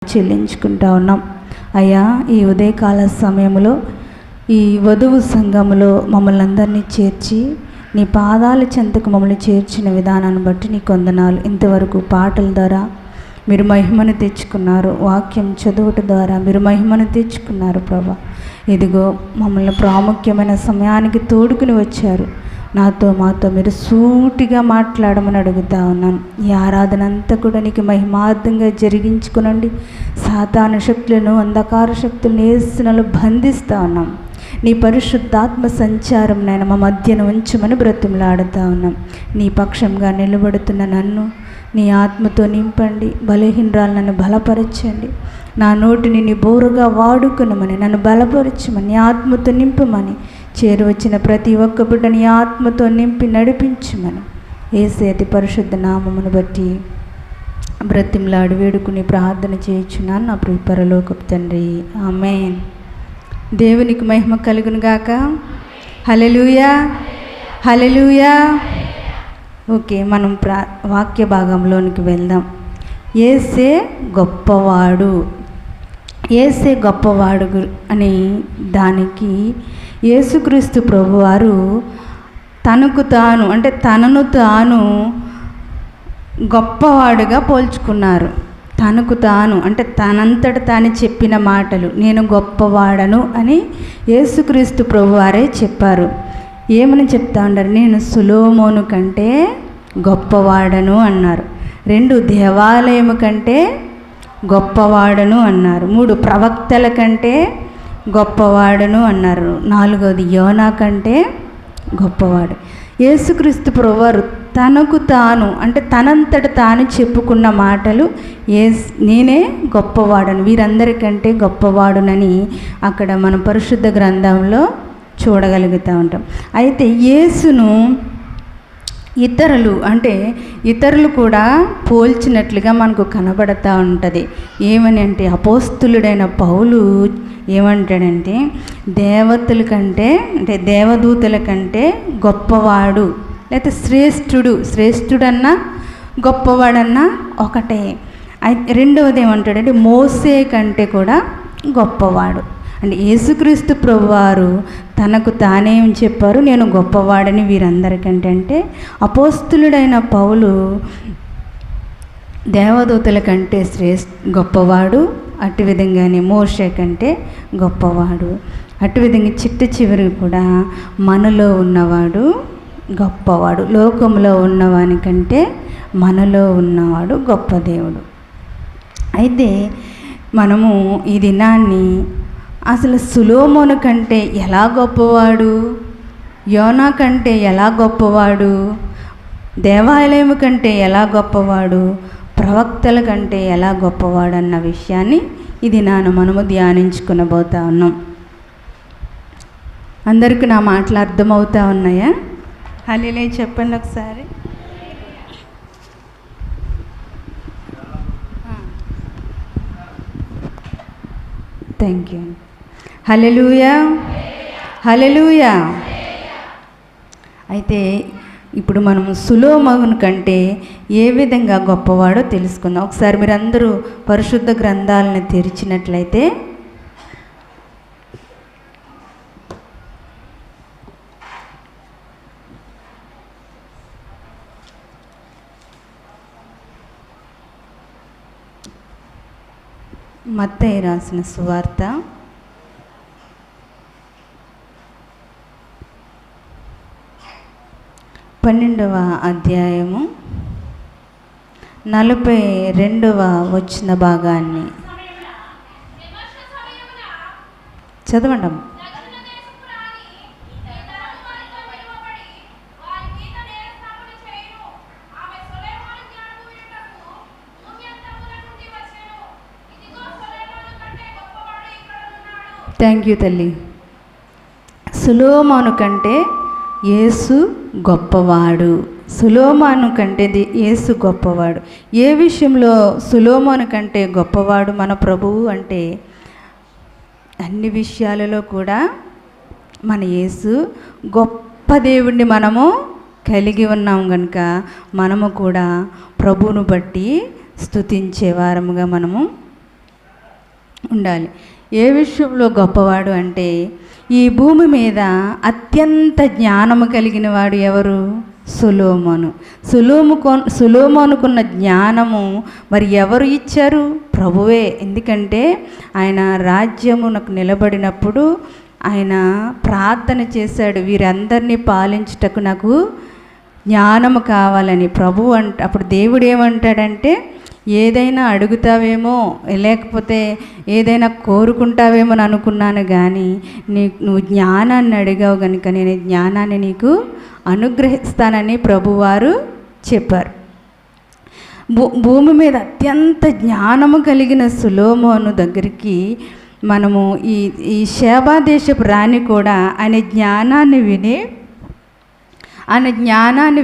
చెల్లించుకుంటా ఉన్నాం. అయ్యా, ఈ ఉదయకాల సమయంలో ఈ వధువు సంఘములో మమ్మల్ని అందరినీ చేర్చి నీ పాదాల చెంతకు మమ్మల్ని చేర్చిన విధానాన్ని బట్టి నీకు వందనాలు. ఇంతవరకు పాటల ద్వారా మీరు మహిమను తెచ్చుకున్నారు, వాక్యం చదువుట ద్వారా మీరు మహిమను తెచ్చుకున్నారు ప్రభా. ఇదిగో మమ్మల్ని ప్రాముఖ్యమైన సమయానికి తోడుకుని వచ్చారు. మాతో మీరు సూటిగా మాట్లాడమని అడుగుతా ఉన్నాను. ఈ ఆరాధన అంతా కూడా నీకు మహిమార్థంగా జరిగించుకునండి. సాతాను శక్తులను, అంధకార శక్తులను యేసునామములో బంధిస్తూ ఉన్నాం. నీ పరిశుద్ధాత్మ సంచారం నేను మా మధ్యన ఉంచమని బ్రతిమలాడుతూ ఉన్నాం. నీ పక్షంగా నిలబడుతున్న నన్ను నీ ఆత్మతో నింపండి. బలహీనరాలు నన్ను బలపరచండి. నా నోటిని నీ బోరుగా వాడుకునమని, నన్ను బలపరచమని, నీ ఆత్మతో నింపమని, చేరువచ్చిన ప్రతి ఒక్క బిడ్డని ఆత్మతో నింపి నడిపించమని యేసు అతి పరిశుద్ధ నామమును బట్టి బ్రతిమలాడి వేడుకుని ప్రార్థన చేయుచున్నాను నా ప్రియ పరలోకపు తండ్రి, ఆమేన్. దేవునికి మహిమ కలుగును గాక. హల్లెలూయా, హల్లెలూయా. ఓకే, మనం వాక్య భాగంలోనికి వెళ్దాం. యేసే గొప్పవాడు, యేసే గొప్పవాడు అని దానికి యేసుక్రీస్తు ప్రభువారు తనను తాను గొప్పవాడుగా పోల్చుకున్నారు. తనకు తాను అంటే తనంతట తాను చెప్పిన మాటలు, నేను గొప్పవాడను అని యేసుక్రీస్తు ప్రభువారే చెప్పారు. ఏమని చెప్తా ఉన్నారు? నేను సొలొమోను కంటే గొప్పవాడను అన్నారు. 2 దేవాలయము కంటే గొప్పవాడను అన్నారు. 3 ప్రవక్తల కంటే గొప్పవాడను అన్నారు. 4వది యోనా కంటే గొప్పవాడు. యేసుక్రీస్తు ప్రభువారు తనకు తాను అంటే తనంతట తాను చెప్పుకున్న మాటలు, నేనే గొప్పవాడను, వీరందరికంటే గొప్పవాడునని అక్కడ మన పరిశుద్ధ గ్రంథంలో చూడగలుగుతూ ఉంటాం. అయితే యేసును ఇతరులు కూడా పోల్చినట్లుగా మనకు కనబడతా ఉంటుంది. ఏమని అంటే అపోస్తులుడైన పౌలు ఏమంటాడంటే దేవతల కంటే అంటే దేవదూతల కంటే గొప్పవాడు, లేకపోతే శ్రేష్ఠుడన్నా గొప్పవాడన్నా ఒకటే. రెండవది ఏమంటాడంటే మోసే కంటే కూడా గొప్పవాడు. అంటే యేసుక్రీస్తు ప్రభువారు తనకు తానేం చెప్పారు? నేను గొప్పవాడని వీరందరికంటే. అంటే అపోస్తులుడైన పౌలు దేవదూతల కంటే గొప్పవాడు, అటు విధంగానే మోషే కంటే గొప్పవాడు. అటు విధంగా చిట్ట చివరి కూడా మనలో ఉన్నవాడు గొప్పవాడు. లోకంలో ఉన్నవానికంటే మనలో ఉన్నవాడు గొప్ప దేవుడు. అయితే మనము ఈ దినాన్ని అసలు సొలొమోను కంటే ఎలా గొప్పవాడు, యోనా కంటే ఎలా గొప్పవాడు, దేవాలయం కంటే ఎలా గొప్పవాడు, ప్రవక్తల కంటే ఎలా గొప్పవాడు అన్న విషయాన్ని ఇది మనము ధ్యానించుకునబోతా ఉన్నాం. అందరికీ నా మాటలు అర్థమవుతా ఉన్నాయా? హల్లెలూయా చెప్పండి ఒకసారి. Thank you. Hallelujah, hallelujah. అయితే ఇప్పుడు మనం సొలొమోను కంటే ఏ విధంగా గొప్పవాడో తెలుసుకుందాం. ఒకసారి మీరు అందరూ పరిశుద్ధ గ్రంథాలను తెరిచినట్లయితే మత్తయి రాసిన సువార్త 12వ అధ్యాయము 42వ వచన భాగాన్ని చదవండి. థ్యాంక్ యూ తల్లి. సొలొమోను కంటే యేసు గొప్పవాడు. సొలొమోను కంటే యేసు గొప్పవాడు. ఏ విషయంలో సొలొమోను కంటే గొప్పవాడు మన ప్రభువు అంటే అన్ని విషయాలలో కూడా మన యేసు గొప్ప దేవుణ్ణి మనము కలిగి ఉన్నాం కనుక మనము కూడా ప్రభువును బట్టి స్తుతించే వారముగా మనము ఉండాలి. ఏ విషయంలో గొప్పవాడు అంటే, ఈ భూమి మీద అత్యంత జ్ఞానము కలిగిన వాడు ఎవరు? సొలొమోను. సొలొమోనుకున్న జ్ఞానము మరి ఎవరు ఇచ్చారు? ప్రభువే. ఎందుకంటే ఆయన రాజ్యమునకు నిలబడినప్పుడు ఆయన ప్రార్థన చేశాడు, వీరందరినీ పాలించుటకు నాకు జ్ఞానము కావాలని. ప్రభు అప్పుడు దేవుడు ఏమంటాడంటే, ఏదైనా అడుగుతావేమో, లేకపోతే ఏదైనా కోరుకుంటావేమో అని అనుకున్నాను, కానీ నువ్వు జ్ఞానాన్ని అడిగావు కనుక నేను జ్ఞానాన్ని నీకు అనుగ్రహిస్తానని ప్రభువారు చెప్పారు. భూమి మీద అత్యంత జ్ఞానము కలిగిన సొలొమోను దగ్గరికి మనము ఈ షేబా దేశపు రాణి కూడా ఆయన జ్ఞానాన్ని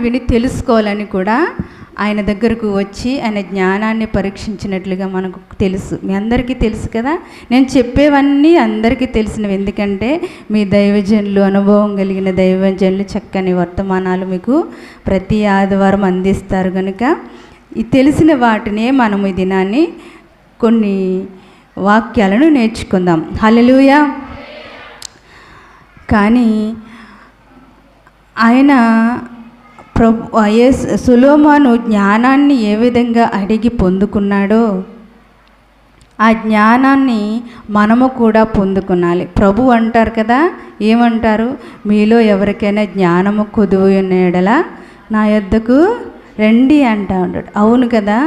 విని తెలుసుకోవాలని కూడా ఆయన దగ్గరకు వచ్చి ఆయన జ్ఞానాన్ని పరీక్షించినట్లుగా మనకు తెలుసు. మీ అందరికీ తెలుసు కదా, నేను చెప్పేవన్నీ అందరికీ తెలిసినవి. ఎందుకంటే మీ దైవజనులు, అనుభవం కలిగిన దైవజనులు చక్కని వర్తమానాలు మీకు ప్రతి ఆదివారం అందిస్తారు కనుక ఈ తెలిసిన వాటినే మనం ఈ దినాన్ని కొన్ని వాక్యాలను నేర్చుకుందాం. హల్లెలూయా. కానీ ఆయన సొలొమోను జ్ఞానాన్ని ఏ విధంగా అడిగి పొందుకున్నాడో ఆ జ్ఞానాన్ని మనము కూడా పొందుకునాలి. ప్రభు అంటారు కదా, ఏమంటారు? మీలో ఎవరికైనా జ్ఞానము కొదువు ఉన్న యెడల నా యొద్దకు రండి అంటా ఉంటాడు. అవును కదా,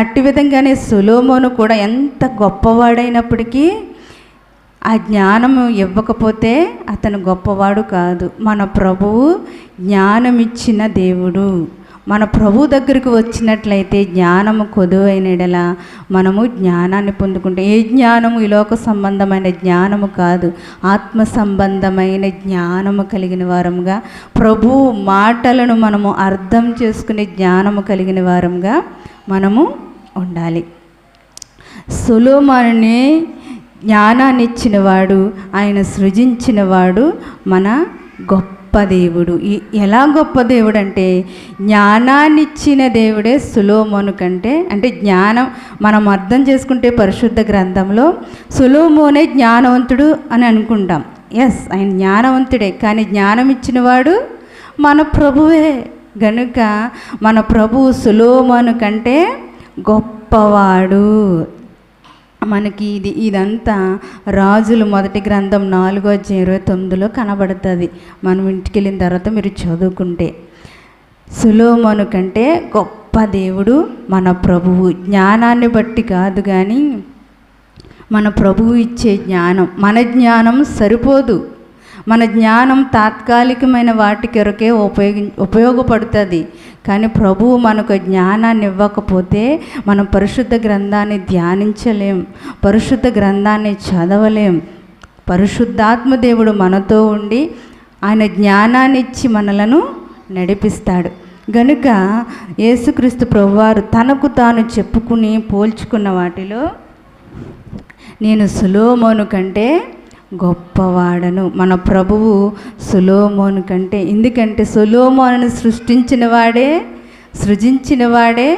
అట్టి విధంగానే సొలొమోను కూడా ఎంత గొప్పవాడైనప్పటికీ ఆ జ్ఞానము ఇవ్వకపోతే అతను గొప్పవాడు కాదు. మన ప్రభువు జ్ఞానమిచ్చిన దేవుడు. మన ప్రభు దగ్గరకు వచ్చినట్లయితే జ్ఞానము కొదువైన యెడల మనము జ్ఞానాన్ని పొందుకుంటే, ఏ జ్ఞానము ఈ లోక సంబంధమైన జ్ఞానము కాదు, ఆత్మ సంబంధమైన జ్ఞానము కలిగిన వారముగా, ప్రభు మాటలను మనము అర్థం చేసుకునే జ్ఞానము కలిగిన వారముగా మనము ఉండాలి. సొలొమోనునే జ్ఞానాన్ని ఇచ్చినవాడు, ఆయన సృజించినవాడు మన గొప్ప దేవుడు. ఎలా గొప్ప దేవుడు అంటే, జ్ఞానాన్ని ఇచ్చిన దేవుడే సొలొమోను కంటే, అంటే జ్ఞానం మనం అర్థం చేసుకుంటే పరిశుద్ధ గ్రంథంలో సొలొమోనే జ్ఞానవంతుడు అని అనుకుంటాం. ఎస్, ఆయన జ్ఞానవంతుడే, కానీ జ్ఞానం ఇచ్చినవాడు మన ప్రభువే. గనుక మన ప్రభువు సొలొమోను కంటే గొప్పవాడు. మనకి ఇదంతా రాజులు మొదటి గ్రంథం 4:29 కనబడుతుంది. మనం ఇంటికి వెళ్ళిన తర్వాత మీరు చదువుకుంటే, సొలొమోను కంటే గొప్ప దేవుడు మన ప్రభువు. జ్ఞానాన్ని బట్టి కాదు, కానీ మన ప్రభువు ఇచ్చే జ్ఞానం. మన జ్ఞానం సరిపోదు. మన జ్ఞానం తాత్కాలికమైన వాటి కొరకే ఉపయోగపడుతుంది. కానీ ప్రభువు మనకు జ్ఞానాన్ని ఇవ్వకపోతే మనం పరిశుద్ధ గ్రంథాన్ని ధ్యానించలేం, పరిశుద్ధ గ్రంథాన్ని చదవలేం. పరిశుద్ధాత్మ దేవుడు మనతో ఉండి ఆయన జ్ఞానాన్ని ఇచ్చి మనలను నడిపిస్తాడు. గనుక యేసుక్రీస్తు ప్రభువారు తనకు తాను చెప్పుకుని పోల్చుకున్న వాటిలో నేను సొలొమోను కంటే గొప్పవాడను. మన ప్రభువు సొలొమోను కంటే, ఎందుకంటే సొలొమోనును సృజించిన వాడే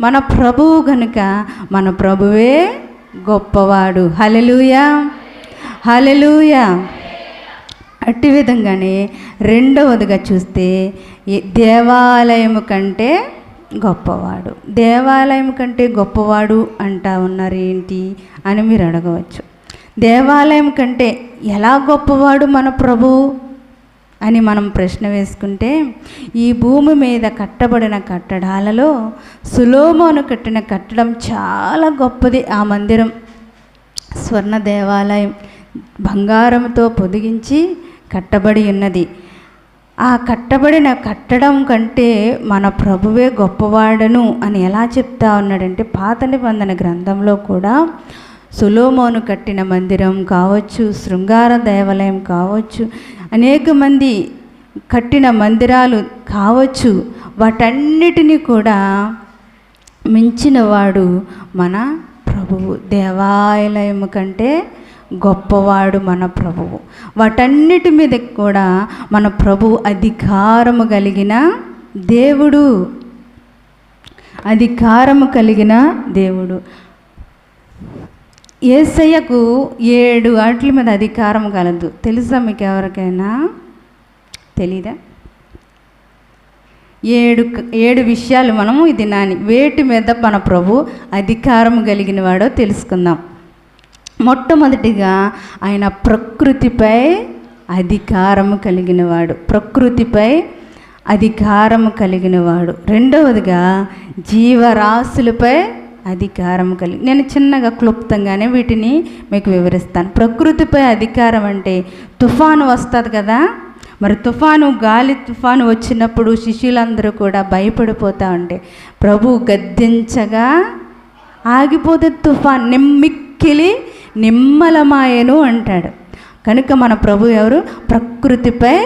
మన ప్రభువు. గనుక మన ప్రభువే గొప్పవాడు. హల్లెలూయా, హల్లెలూయా. అట్టి విధంగానే రెండవదిగా చూస్తే దేవాలయము కంటే గొప్పవాడు. దేవాలయం కంటే గొప్పవాడు అంటా ఉన్నారు ఏంటి అని మీరు అడగవచ్చు. దేవాలయం కంటే ఎలా గొప్పవాడు మన ప్రభువు అని మనం ప్రశ్న వేసుకుంటే, ఈ భూమి మీద కట్టబడిన కట్టడాలలో సొలొమోను కట్టిన కట్టడం చాలా గొప్పది. ఆ మందిరం స్వర్ణ దేవాలయం, బంగారంతో పొదిగించి కట్టబడి ఉన్నది. ఆ కట్టబడిన కట్టడం కంటే మన ప్రభువే గొప్పవాడను అని ఎలా చెప్తా ఉన్నాడంటే, పాత నిబంధన గ్రంథంలో కూడా సొలొమోను కట్టిన మందిరం కావచ్చు, శృంగార దేవాలయం కావచ్చు, అనేక మంది కట్టిన మందిరాలు కావచ్చు, వాటన్నిటినీ కూడా మించినవాడు మన ప్రభువు. దేవాలయం కంటే గొప్పవాడు మన ప్రభువు. వాటన్నిటి మీద కూడా మన ప్రభువు అధికారము కలిగిన దేవుడు. అధికారము కలిగిన దేవుడు. యేసయ్యకు 7 ఆటల మీద అధికారం కలదు. తెలుసా మీకు ఎవరికైనా? తెలీదా? 7 విషయాలు మనము ఇది నాని వేటి మీద మన ప్రభు అధికారం కలిగిన వాడో తెలుసుకుందాం. మొట్టమొదటిగా ఆయన ప్రకృతిపై అధికారము కలిగినవాడు. ప్రకృతిపై అధికారము కలిగినవాడు. రెండవదిగా జీవరాశులపై అధికారం కలిగి. నేను చిన్నగా క్లుప్తంగానే వీటిని మీకు వివరిస్తాను. ప్రకృతిపై అధికారం అంటే తుఫాను వస్తుంది కదా, మరి గాలి తుఫాను వచ్చినప్పుడు శిష్యులందరూ కూడా భయపడిపోతూ ఉంటే ప్రభు గద్దించగా ఆగిపోతే తుఫాన్ మిక్కిలి నిమ్మలమాయను అంటాడు. కనుక మన ప్రభు ఎవరు? ప్రకృతిపై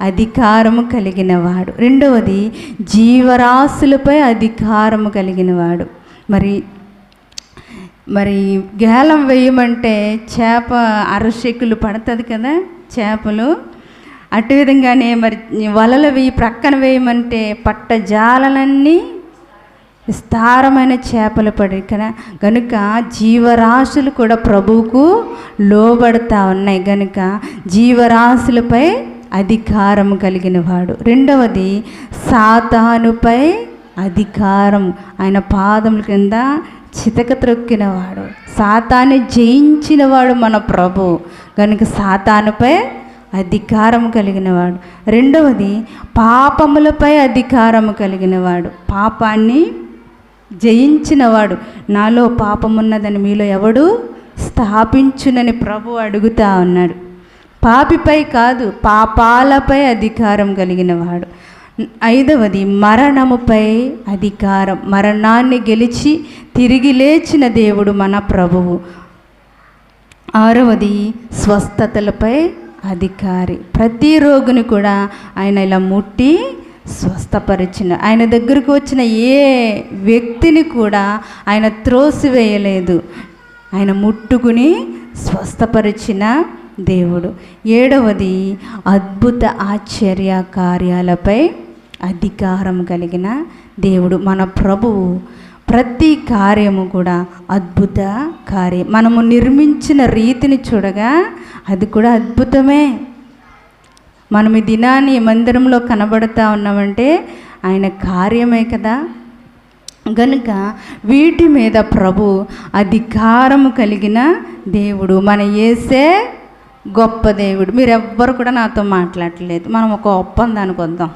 అధికారము కలిగినవాడు. రెండవది జీవరాశులపై అధికారము కలిగినవాడు. మరి గేలం వేయమంటే చేప అరశెక్కులు పడుతుంది కదా చేపలు. అటు విధంగానే మరి వలలు వేయి ప్రక్కన వేయమంటే పట్ట జాలలన్నీ విస్తారమైన చేపలు పడి కదా. కనుక జీవరాశులు కూడా ప్రభువుకు లోబడతా ఉన్నాయి. కనుక జీవరాశులపై అధికారం కలిగిన వాడు. రెండవది సాతానుపై అధికారం. ఆయన పాదముల కింద చితక త్రొక్కినవాడు. సాతాన్ని జయించినవాడు మన ప్రభు. కనుక సాతానుపై అధికారం కలిగినవాడు. రెండవది పాపములపై అధికారం కలిగినవాడు. పాపాన్ని జయించినవాడు. నాలో పాపమున్నదని మీలో ఎవడు స్థాపించునని ప్రభు అడుగుతా ఉన్నాడు. పాపిపై కాదు, పాపాలపై అధికారం కలిగినవాడు. ఐదవది మరణముపై అధికారం. మరణాన్ని గెలిచి తిరిగి లేచిన దేవుడు మన ప్రభువు. ఆరవది స్వస్థతలపై అధికారి. ప్రతి రోగిని కూడా ఆయన ఇలా ముట్టి స్వస్థపరిచిన. ఆయన దగ్గరకు వచ్చిన ఏ వ్యక్తిని కూడా ఆయన త్రోసివేయలేదు. ఆయన ముట్టుకుని స్వస్థపరిచిన దేవుడు. ఏడవది అద్భుత ఆశ్చర్య కార్యాలపై అధికారం కలిగిన దేవుడు మన ప్రభువు. ప్రతి కార్యము కూడా అద్భుత కార్యం. మనము నిర్మించిన రీతిని చూడగా అది కూడా అద్భుతమే. మనం ఈ దినాన్ని మందిరంలో కనబడుతూ ఉన్నామంటే ఆయన కార్యమే కదా. గనుక వీటి మీద ప్రభు అధికారము కలిగిన దేవుడు. మన యేసే గొప్ప దేవుడు. మీరు ఎవ్వరు కూడా నాతో మాట్లాడలేదు. మనం ఒక ఒప్పందానికి వద్దాం.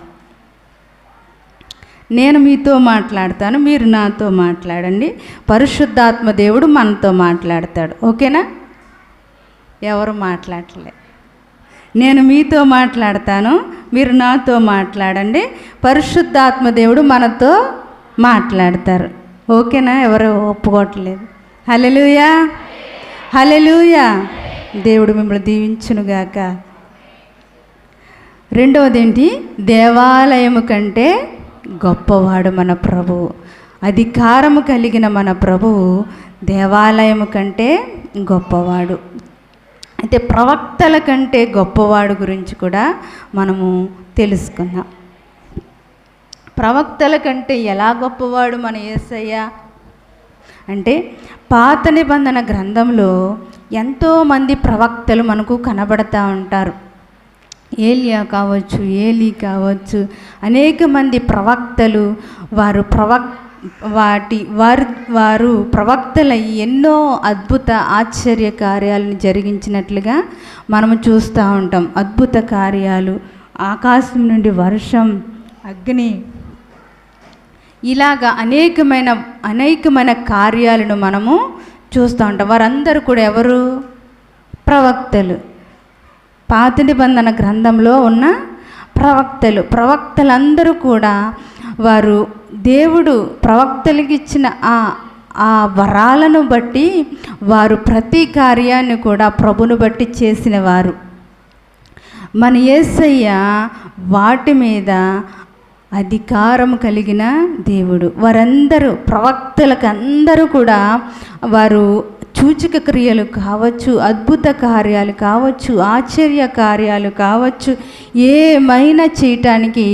నేను మీతో మాట్లాడతాను, మీరు నాతో మాట్లాడండి. పరిశుద్ధాత్మ దేవుడు మనతో మాట్లాడతాడు. ఓకేనా? ఎవరు మాట్లాడలే. నేను మీతో మాట్లాడతాను, మీరు నాతో మాట్లాడండి. పరిశుద్ధాత్మ దేవుడు మనతో మాట్లాడతారు. ఓకేనా? ఎవరు ఒప్పుకోవట్లేదు. హల్లెలూయా, హల్లెలూయా. దేవుడు మిమ్మల్ని దీవించునుగాక. రెండవది ఏంటి? దేవాలయము కంటే గొప్పవాడు మన ప్రభువు. అధికారము కలిగిన మన ప్రభువు దేవాలయము కంటే గొప్పవాడు. అయితే ప్రవక్తల కంటే గొప్పవాడు గురించి కూడా మనము తెలుసుకుందాం. ప్రవక్తల కంటే ఎలా గొప్పవాడు మన యేసయ్య అంటే, పాత నిబంధన గ్రంథంలో ఎంతోమంది ప్రవక్తలు మనకు కనబడతా ఉంటారు. ఏలియా కావచ్చు, ఏలీ కావచ్చు, అనేక మంది ప్రవక్తలు వారు ప్రవక్తలై ఎన్నో అద్భుత ఆశ్చర్య కార్యాలను జరిగించినట్లుగా మనము చూస్తూ ఉంటాం. అద్భుత కార్యాలు, ఆకాశం నుండి వర్షం, అగ్ని, ఇలాగా అనేకమైన కార్యాలను మనము చూస్తూ ఉంటాం. వారందరూ కూడా ఎవరు? ప్రవక్తలు. పాత నిబంధన గ్రంథంలో ఉన్న ప్రవక్తలందరూ కూడా వారు దేవుడు ప్రవక్తలకు ఇచ్చిన ఆ వరాలను బట్టి వారు ప్రతి కార్యాన్ని కూడా ప్రభును బట్టి చేసిన వారు. మన యేసయ్య వాటి మీద అధికారం కలిగిన దేవుడు. వారందరూ ప్రవక్తలకు అందరూ కూడా వారు సూచక క్రియలు కావచ్చు, అద్భుత కార్యాలు కావచ్చు, ఆశ్చర్య కార్యాలు కావచ్చు, ఏమైనా చేయటానికి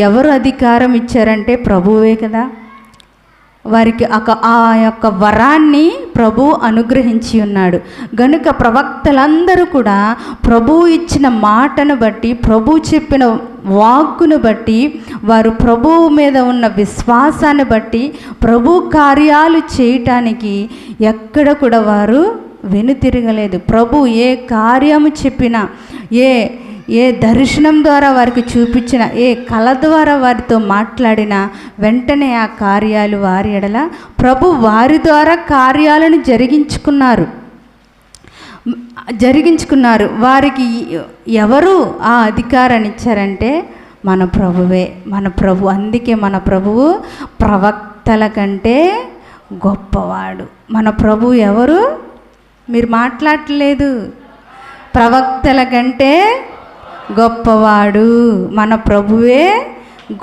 ఎవరు అధికారం ఇచ్చారంటే ప్రభువే కదా. వారికి ఆ యొక్క వరాన్ని ప్రభు అనుగ్రహించి ఉన్నాడు. గనుక ప్రవక్తలందరూ కూడా ప్రభు ఇచ్చిన మాటను బట్టి, ప్రభు చెప్పిన వాక్కును బట్టి, వారు ప్రభువు మీద ఉన్న విశ్వాసాన్ని బట్టి ప్రభు కార్యాలు చేయటానికి ఎక్కడ కూడా వారు వెనుతిరగలేదు. ప్రభు ఏ కార్యము చెప్పినా, ఏ దర్శనం ద్వారా వారికి చూపించిన, ఏ కళ ద్వారా వారితో మాట్లాడినా వెంటనే ఆ కార్యాలు వారి ఎడల ప్రభు వారి ద్వారా కార్యాలను జరిగించుకున్నారు. వారికి ఎవరు ఆ అధికారాన్ని ఇచ్చారంటే మన ప్రభువే, మన ప్రభు. అందుకే మన ప్రభువు ప్రవక్తల కంటే గొప్పవాడు. మన ప్రభు ఎవరు? మీరు మాట్లాడలేదు. ప్రవక్తల కంటే గొప్పవాడు మన ప్రభువే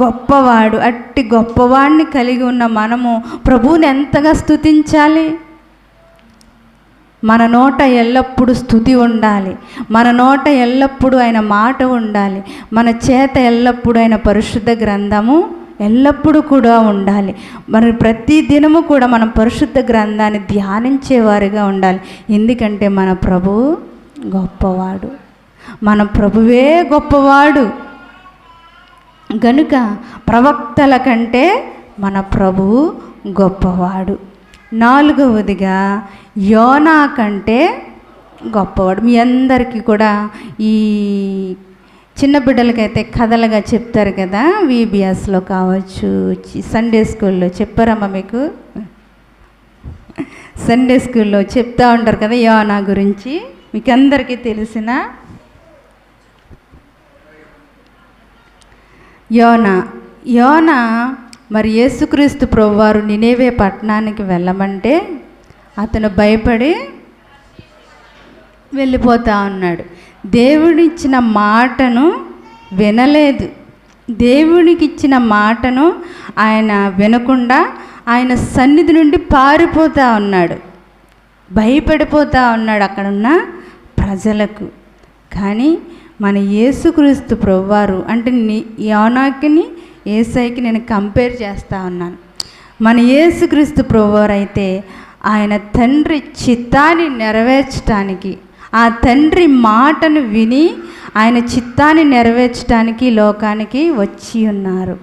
గొప్పవాడు. అట్టి గొప్పవాడిని కలిగి ఉన్న మనము ప్రభువుని ఎంతగా స్తుతించాలి. మన నోట ఎల్లప్పుడూ స్తుతి ఉండాలి. మన నోట ఎల్లప్పుడూ ఆయన మాట ఉండాలి. మన చేత ఎల్లప్పుడూ ఆయన పరిశుద్ధ గ్రంథము ఎల్లప్పుడూ కూడా ఉండాలి. మరి ప్రతి దినము కూడా మనం పరిశుద్ధ గ్రంథాన్ని ధ్యానించేవారుగా ఉండాలి. ఎందుకంటే మన ప్రభువు గొప్పవాడు, మన ప్రభువే గొప్పవాడు. గనుక ప్రవక్తల కంటే మన ప్రభువు గొప్పవాడు. నాలుగవదిగా యోనా కంటే గొప్పవాడు. మీ అందరికీ కూడా ఈ చిన్న బిడ్డలకైతే కథలుగా చెప్తారు కదా, VBSలో కావచ్చు, సండే స్కూల్లో చెప్పారమ్మా మీకు? సండే స్కూల్లో చెప్తూ ఉంటారు కదా యోనా గురించి. మీకు అందరికీ తెలిసిన యోనా మరి యేసుక్రీస్తు ప్రభువారు నినేవే పట్టణానికి వెళ్ళమంటే అతను భయపడి వెళ్ళిపోతా ఉన్నాడు. దేవుడిచ్చిన మాటను వినలేదు. దేవునికి ఇచ్చిన మాటను ఆయన వినకుండా ఆయన సన్నిధి నుండి పారిపోతూ ఉన్నాడు, భయపడిపోతూ ఉన్నాడు అక్కడున్న ప్రజలకు. కానీ మన యేసుక్రీస్తు ప్రభువారు, అంటే యోనాకిని యేసయ్యకి నేను కంపేర్ చేస్తూ ఉన్నాను. మన యేసుక్రీస్తు ప్రభువారు అయితే ఆయన తండ్రి చిత్తాన్ని నెరవేర్చడానికి, ఆ తండ్రి మాటను విని ఆయన చిత్తాన్ని నెరవేర్చడానికి లోకానికి వచ్చి ఉన్నారు.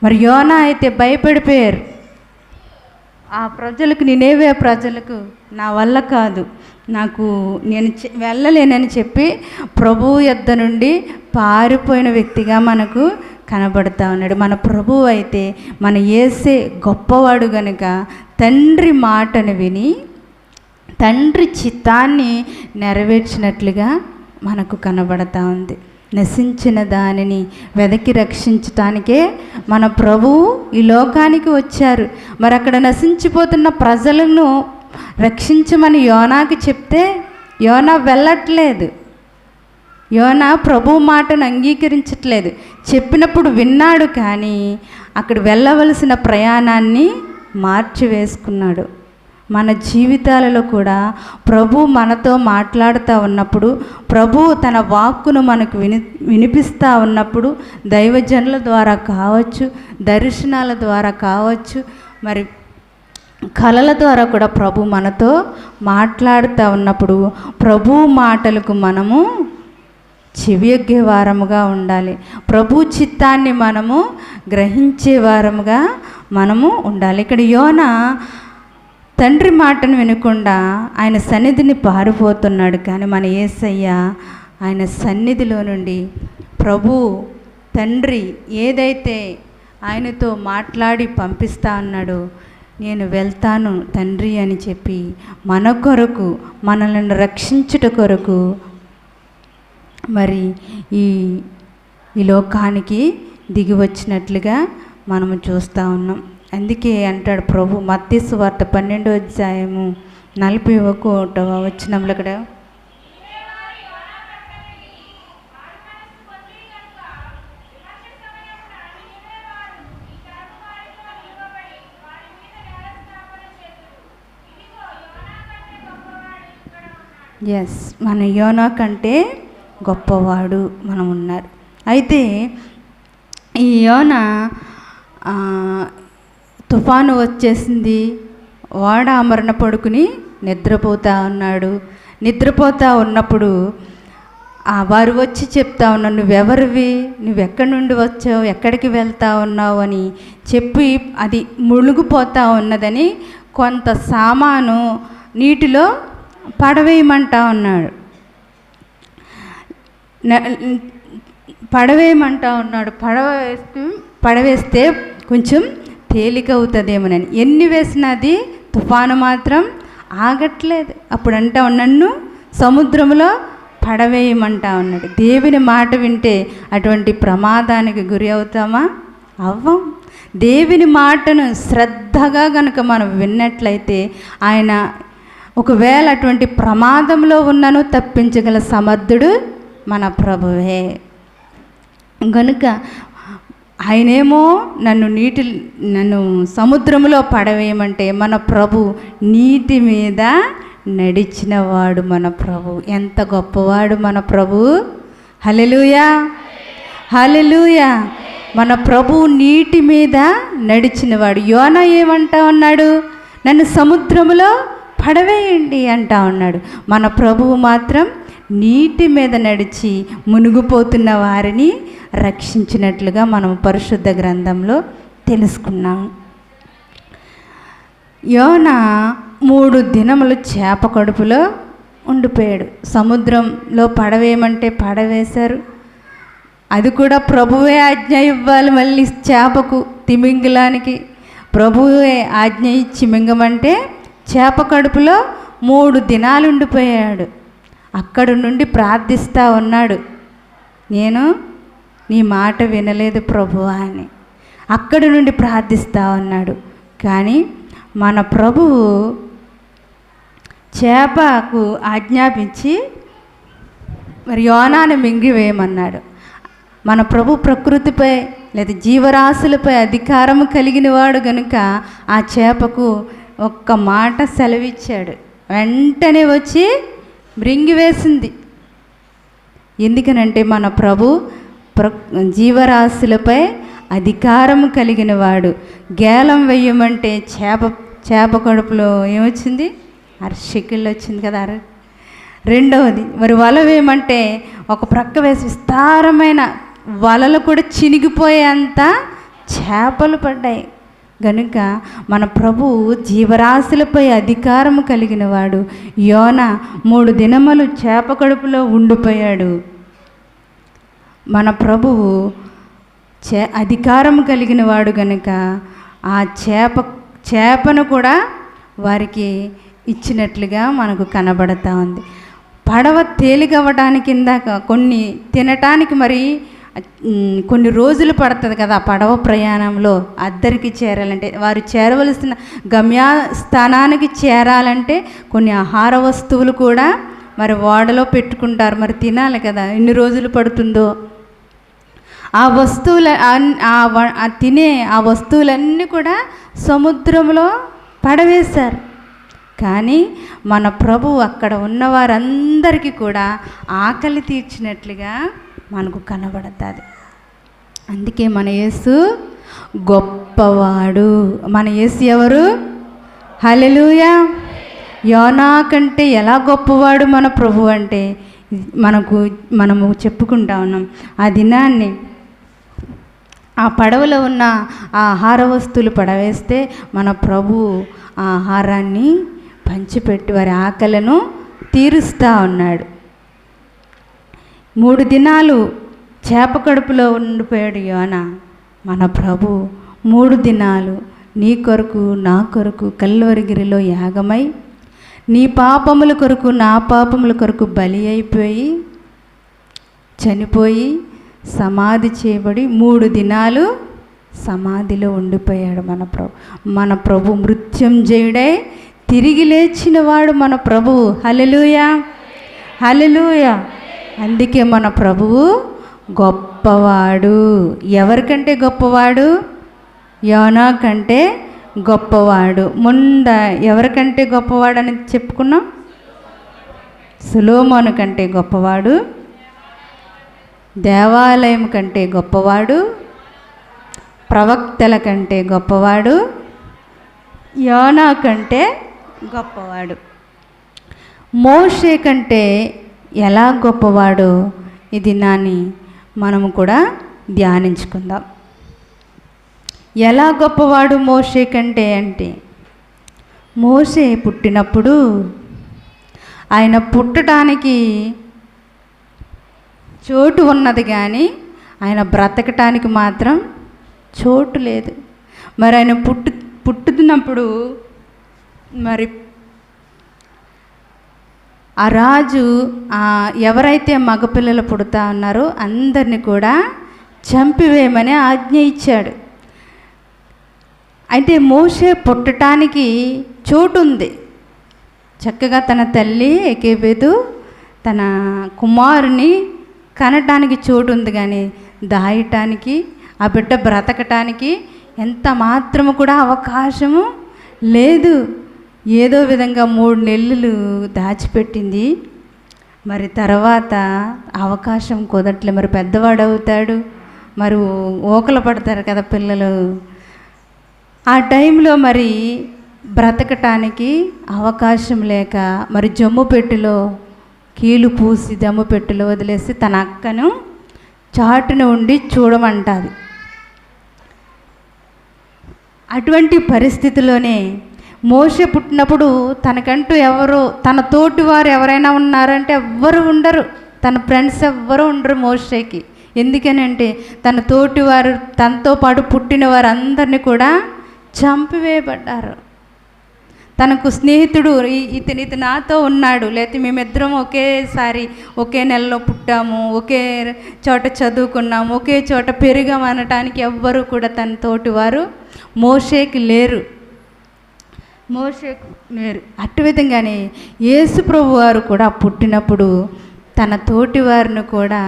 మరి యోనా అయితే భయపడిపోయారు. ఆ ప్రజలకు, నినేవే ప్రజలకు నా వల్ల కాదు, నేను వెళ్ళలేనని చెప్పి ప్రభువు యొద్ద నుండి పారిపోయిన వ్యక్తిగా మనకు కనబడతా ఉన్నాడు. మన ప్రభువు అయితే, మన యేసే గొప్పవాడు గనుక తండ్రి మాటను విని తండ్రి చిత్తాన్ని నెరవేర్చినట్లుగా మనకు కనబడతా ఉంది. నశించిన దానిని వెదకి రక్షించటానికే మన ప్రభువు ఈ లోకానికి వచ్చారు. మరి అక్కడ నశించిపోతున్న ప్రజలను రక్షించమని యోనాకి చెప్తే యోనా వెళ్ళట్లేదు. యోనా ప్రభు మాటను అంగీకరించట్లేదు. చెప్పినప్పుడు విన్నాడు, కానీ అక్కడ వెళ్ళవలసిన ప్రయాణాన్ని మార్చివేసుకున్నాడు. మన జీవితాలలో కూడా ప్రభు మనతో మాట్లాడుతూ ఉన్నప్పుడు, ప్రభు తన వాక్కును మనకు వినిపిస్తూ ఉన్నప్పుడు, దైవజనుల ద్వారా కావచ్చు, దర్శనాల ద్వారా కావచ్చు, మరి కళల ద్వారా కూడా ప్రభు మనతో మాట్లాడుతూ ఉన్నప్పుడు ప్రభు మాటలకు మనము చెవియొగ్గే వారముగా ఉండాలి. ప్రభు చిత్తాన్ని మనము గ్రహించే వారముగా మనము ఉండాలి. ఇక్కడ యోనా తండ్రి మాటను వినకుండా ఆయన సన్నిధిని పారిపోతున్నాడు. కానీ మన యేసయ్య ఆయన సన్నిధిలో నుండి ప్రభు తండ్రి ఏదైతే ఆయనతో మాట్లాడి పంపిస్తా ఉన్నాడో, నేను వెళ్తాను తండ్రి అని చెప్పి మన కొరకు, మనల్ని రక్షించుట కొరకు మరి ఈ లోకానికి దిగి వచ్చినట్లుగా మనము చూస్తూ ఉన్నాం. అందుకే అంటాడు ప్రభు మత్తయి సువార్త 12వ అధ్యాయము 41వ వచనంలో ఇక్కడ, ఎస్, మన యోనా కంటే గొప్పవాడు మనం ఉన్నారు. అయితే ఈ యోనా తుఫాను వచ్చేసింది. వాడ ఆమరణ పడుకుని నిద్రపోతూ ఉన్నాడు. నిద్రపోతూ ఉన్నప్పుడు వారు వచ్చి చెప్తా ఉన్నారు, నువ్వెవరివి, నువ్వెక్కడి నుండి వచ్చావు, ఎక్కడికి వెళ్తా ఉన్నావు అని చెప్పి అది మునిగిపోతూ ఉన్నదని కొంత సామాను నీటిలో పడవేయమంటా ఉన్నాడు. పడవేస్తే కొంచెం తేలిక అవుతుందేమోనని. ఎన్ని వేసినా అది తుఫాను మాత్రం ఆగట్లేదు. అప్పుడు అంటా నన్ను సముద్రంలో పడవేయమంటా ఉన్నాడు. దేవుని మాట వింటే అటువంటి ప్రమాదానికి గురి అవుతామా? అవ్వం. దేవుని మాటను శ్రద్ధగా కనుక మనం విన్నట్లయితే ఆయన ఒకవేళ అటువంటి ప్రమాదంలో ఉన్నను తప్పించగల సమర్థుడు మన ప్రభువే. కనుక ఆయనేమో నన్ను సముద్రంలో పడవేయమంటే మన ప్రభు నీటి మీద నడిచినవాడు మన ప్రభు. ఎంత గొప్పవాడు మన ప్రభు. హల్లెలూయా, హల్లెలూయా. మన ప్రభు నీటి మీద నడిచినవాడు. యోనా ఏమంటా ఉన్నాడు? నన్ను సముద్రంలో పడవేయండి అంటా ఉన్నాడు. మన ప్రభువు మాత్రం నీటి మీద నడిచి మునిగిపోతున్న వారిని రక్షించినట్లుగా మనం పరిశుద్ధ గ్రంథంలో తెలుసుకున్నాం. యోనా 3 దినములు చేప కడుపులో ఉండిపోయాడు. సముద్రంలో పడవేయమంటే పడవేశారు. అది కూడా ప్రభువే ఆజ్ఞ ఇవ్వాలి. మళ్ళీ చేపకు తిమింగలానికి ప్రభువే ఆజ్ఞ ఇచ్చి మింగమంటే చేప కడుపులో 3 దినాలు ఉండిపోయాడు. అక్కడి నుండి ప్రార్థిస్తూ ఉన్నాడు, నేను నీ మాట వినలేదు ప్రభువా అని. అక్కడి నుండి ప్రార్థిస్తూ ఉన్నాడు. కానీ మన ప్రభువు చేపకు ఆజ్ఞాపించి మరి యోనాను మింగివేయమన్నాడు. మన ప్రభు ప్రకృతిపై లేదా జీవరాశులపై అధికారము కలిగిన వాడు కనుక ఆ చేపకు ఒక్క మాట సెలవిచ్చాడు. వెంటనే వచ్చి మృంగివేసింది. ఎందుకనంటే మన ప్రభు జీవరాశులపై అధికారము కలిగిన వాడు. గేలం వేయమంటే చేప కడుపులో ఏమొచ్చింది? అరశికిళ్ళు వచ్చింది కదా. రెండవది మరి వల వేయమంటే ఒక ప్రక్క వేసి విస్తారమైన వలలు కూడా చినిగిపోయేంత చేపలు పడ్డాయి. గనుక మన ప్రభు జీవరాశులపై అధికారము కలిగిన వాడు. యోనా 3 దినములు చేప కడుపులో ఉండిపోయాడు. మన ప్రభువు అధికారం కలిగిన వాడు గనుక ఆ చేపను కూడా వారికి ఇచ్చినట్లుగా మనకు కనబడతా ఉంది. పడవ తేలికవ్వడానికి ఇందాక తినటానికి మరి కొన్ని రోజులు పడుతుంది కదా. ఆ పడవ ప్రయాణంలో అద్దరికి చేరాలంటే, వారు చేరవలసిన గమ్యస్థానానికి చేరాలంటే కొన్ని ఆహార వస్తువులు కూడా మరి ఓడలో పెట్టుకుంటారు. మరి తినాలి కదా, ఎన్ని రోజులు పడుతుందో. ఆ వస్తువులన్నీ కూడా సముద్రంలో పడవేశారు. కానీ మన ప్రభువు అక్కడ ఉన్న వారందరికీ కూడా ఆకలి తీర్చినట్లుగా మనకు కనబడుతుంది. అందుకే మన యేసు గొప్పవాడు. మన యేసు ఎవరు? హల్లెలూయా. యోనా కంటే ఎలా గొప్పవాడు మన ప్రభు అంటే మనము చెప్పుకుంటా ఉన్నాం. ఆ దినాన్ని ఆ పడవలో ఉన్న ఆహార వస్తువులు పడవేస్తే మన ప్రభు ఆ ఆహారాన్ని పంచిపెట్టి వారి ఆకలను తీరుస్తూ ఉన్నాడు. 3 దినాలు చేప కడుపులో ఉండిపోయాడు యోనా. మన ప్రభు 3 దినాలు నీ కొరకు నా కొరకు కల్వరిగిరిలో యాగమై నీ పాపముల కొరకు నా పాపముల కొరకు బలి అయిపోయి చనిపోయి సమాధి చేయబడి 3 దినాలు సమాధిలో ఉండిపోయాడు మన ప్రభు మృత్యుంజయుడై తిరిగి లేచినవాడు మన ప్రభువు. హల్లెలూయా, హల్లెలూయా. అందుకే మన ప్రభువు గొప్పవాడు. ఎవరికంటే గొప్పవాడు? యోనా కంటే గొప్పవాడు. ఎవరికంటే గొప్పవాడు అని చెప్పుకున్నాం? సొలొమోను కంటే గొప్పవాడు, దేవాలయం కంటే గొప్పవాడు, ప్రవక్తల కంటే గొప్పవాడు, యోనా కంటే గొప్పవాడు. మోషే కంటే ఎలా గొప్పవాడో ఇది నాని మనము కూడా ధ్యానించుకుందాం. ఎలా గొప్పవాడు మోషే కంటే అంటే, మోషే పుట్టినప్పుడు ఆయన పుట్టడానికి చోటు ఉన్నది కానీ ఆయన బ్రతకటానికి మాత్రం చోటు లేదు. మరి ఆయన పుట్టుతున్నప్పుడు మరి ఆ రాజు ఎవరైతే మగపిల్లలు పుడతా ఉన్నారో అందరినీ కూడా చంపివేయమని ఆజ్ఞ ఇచ్చాడు. అయితే మోషే పుట్టడానికి చోటు ఉంది. చక్కగా తన తల్లి ఎకేబేదు తన కుమారుని కనటానికి చోటు ఉంది, కానీ దాయటానికి ఆ బిడ్డ బ్రతకటానికి ఎంత మాత్రము కూడా అవకాశము లేదు. ఏదో విధంగా 3 నెలలు దాచిపెట్టింది. మరి తర్వాత అవకాశం కుదరట్లే. మరి పెద్దవాడు అవుతాడు, మరి ఓకలు పడతారు కదా పిల్లలు. ఆ టైంలో మరి బ్రతకటానికి అవకాశం లేక మరి జమ్ము పెట్టెలో కీలు పూసి జమ్ము పెట్టెలో వదిలేసి తన అక్కను చాటున ఉండి చూడమంటుంది. అటువంటి పరిస్థితిలోనే మోషే పుట్టినప్పుడు తనకంటూ ఎవరు, తన తోటి వారు ఎవరైనా ఉన్నారంటే ఎవ్వరు ఉండరు, తన ఫ్రెండ్స్ ఎవ్వరు ఉండరు మోషేకి. ఎందుకనంటే తన తోటి వారు, తనతో పాటు పుట్టిన వారు అందరినీ కూడా చంపివేయబడ్డారు. తనకు స్నేహితుడు ఇతను నాతో ఉన్నాడు, లేకపోతే మేమిద్దరం ఒకేసారి ఒకే నెలలో పుట్టాము, ఒకే చోట చదువుకున్నాము, ఒకే చోట పెరిగాము అనటానికి ఎవ్వరు కూడా తన తోటి వారు మోషేకి లేరు. అటు విధంగానే యేసు ప్రభు వారు కూడా పుట్టినప్పుడు తన తోటి వారిని కూడా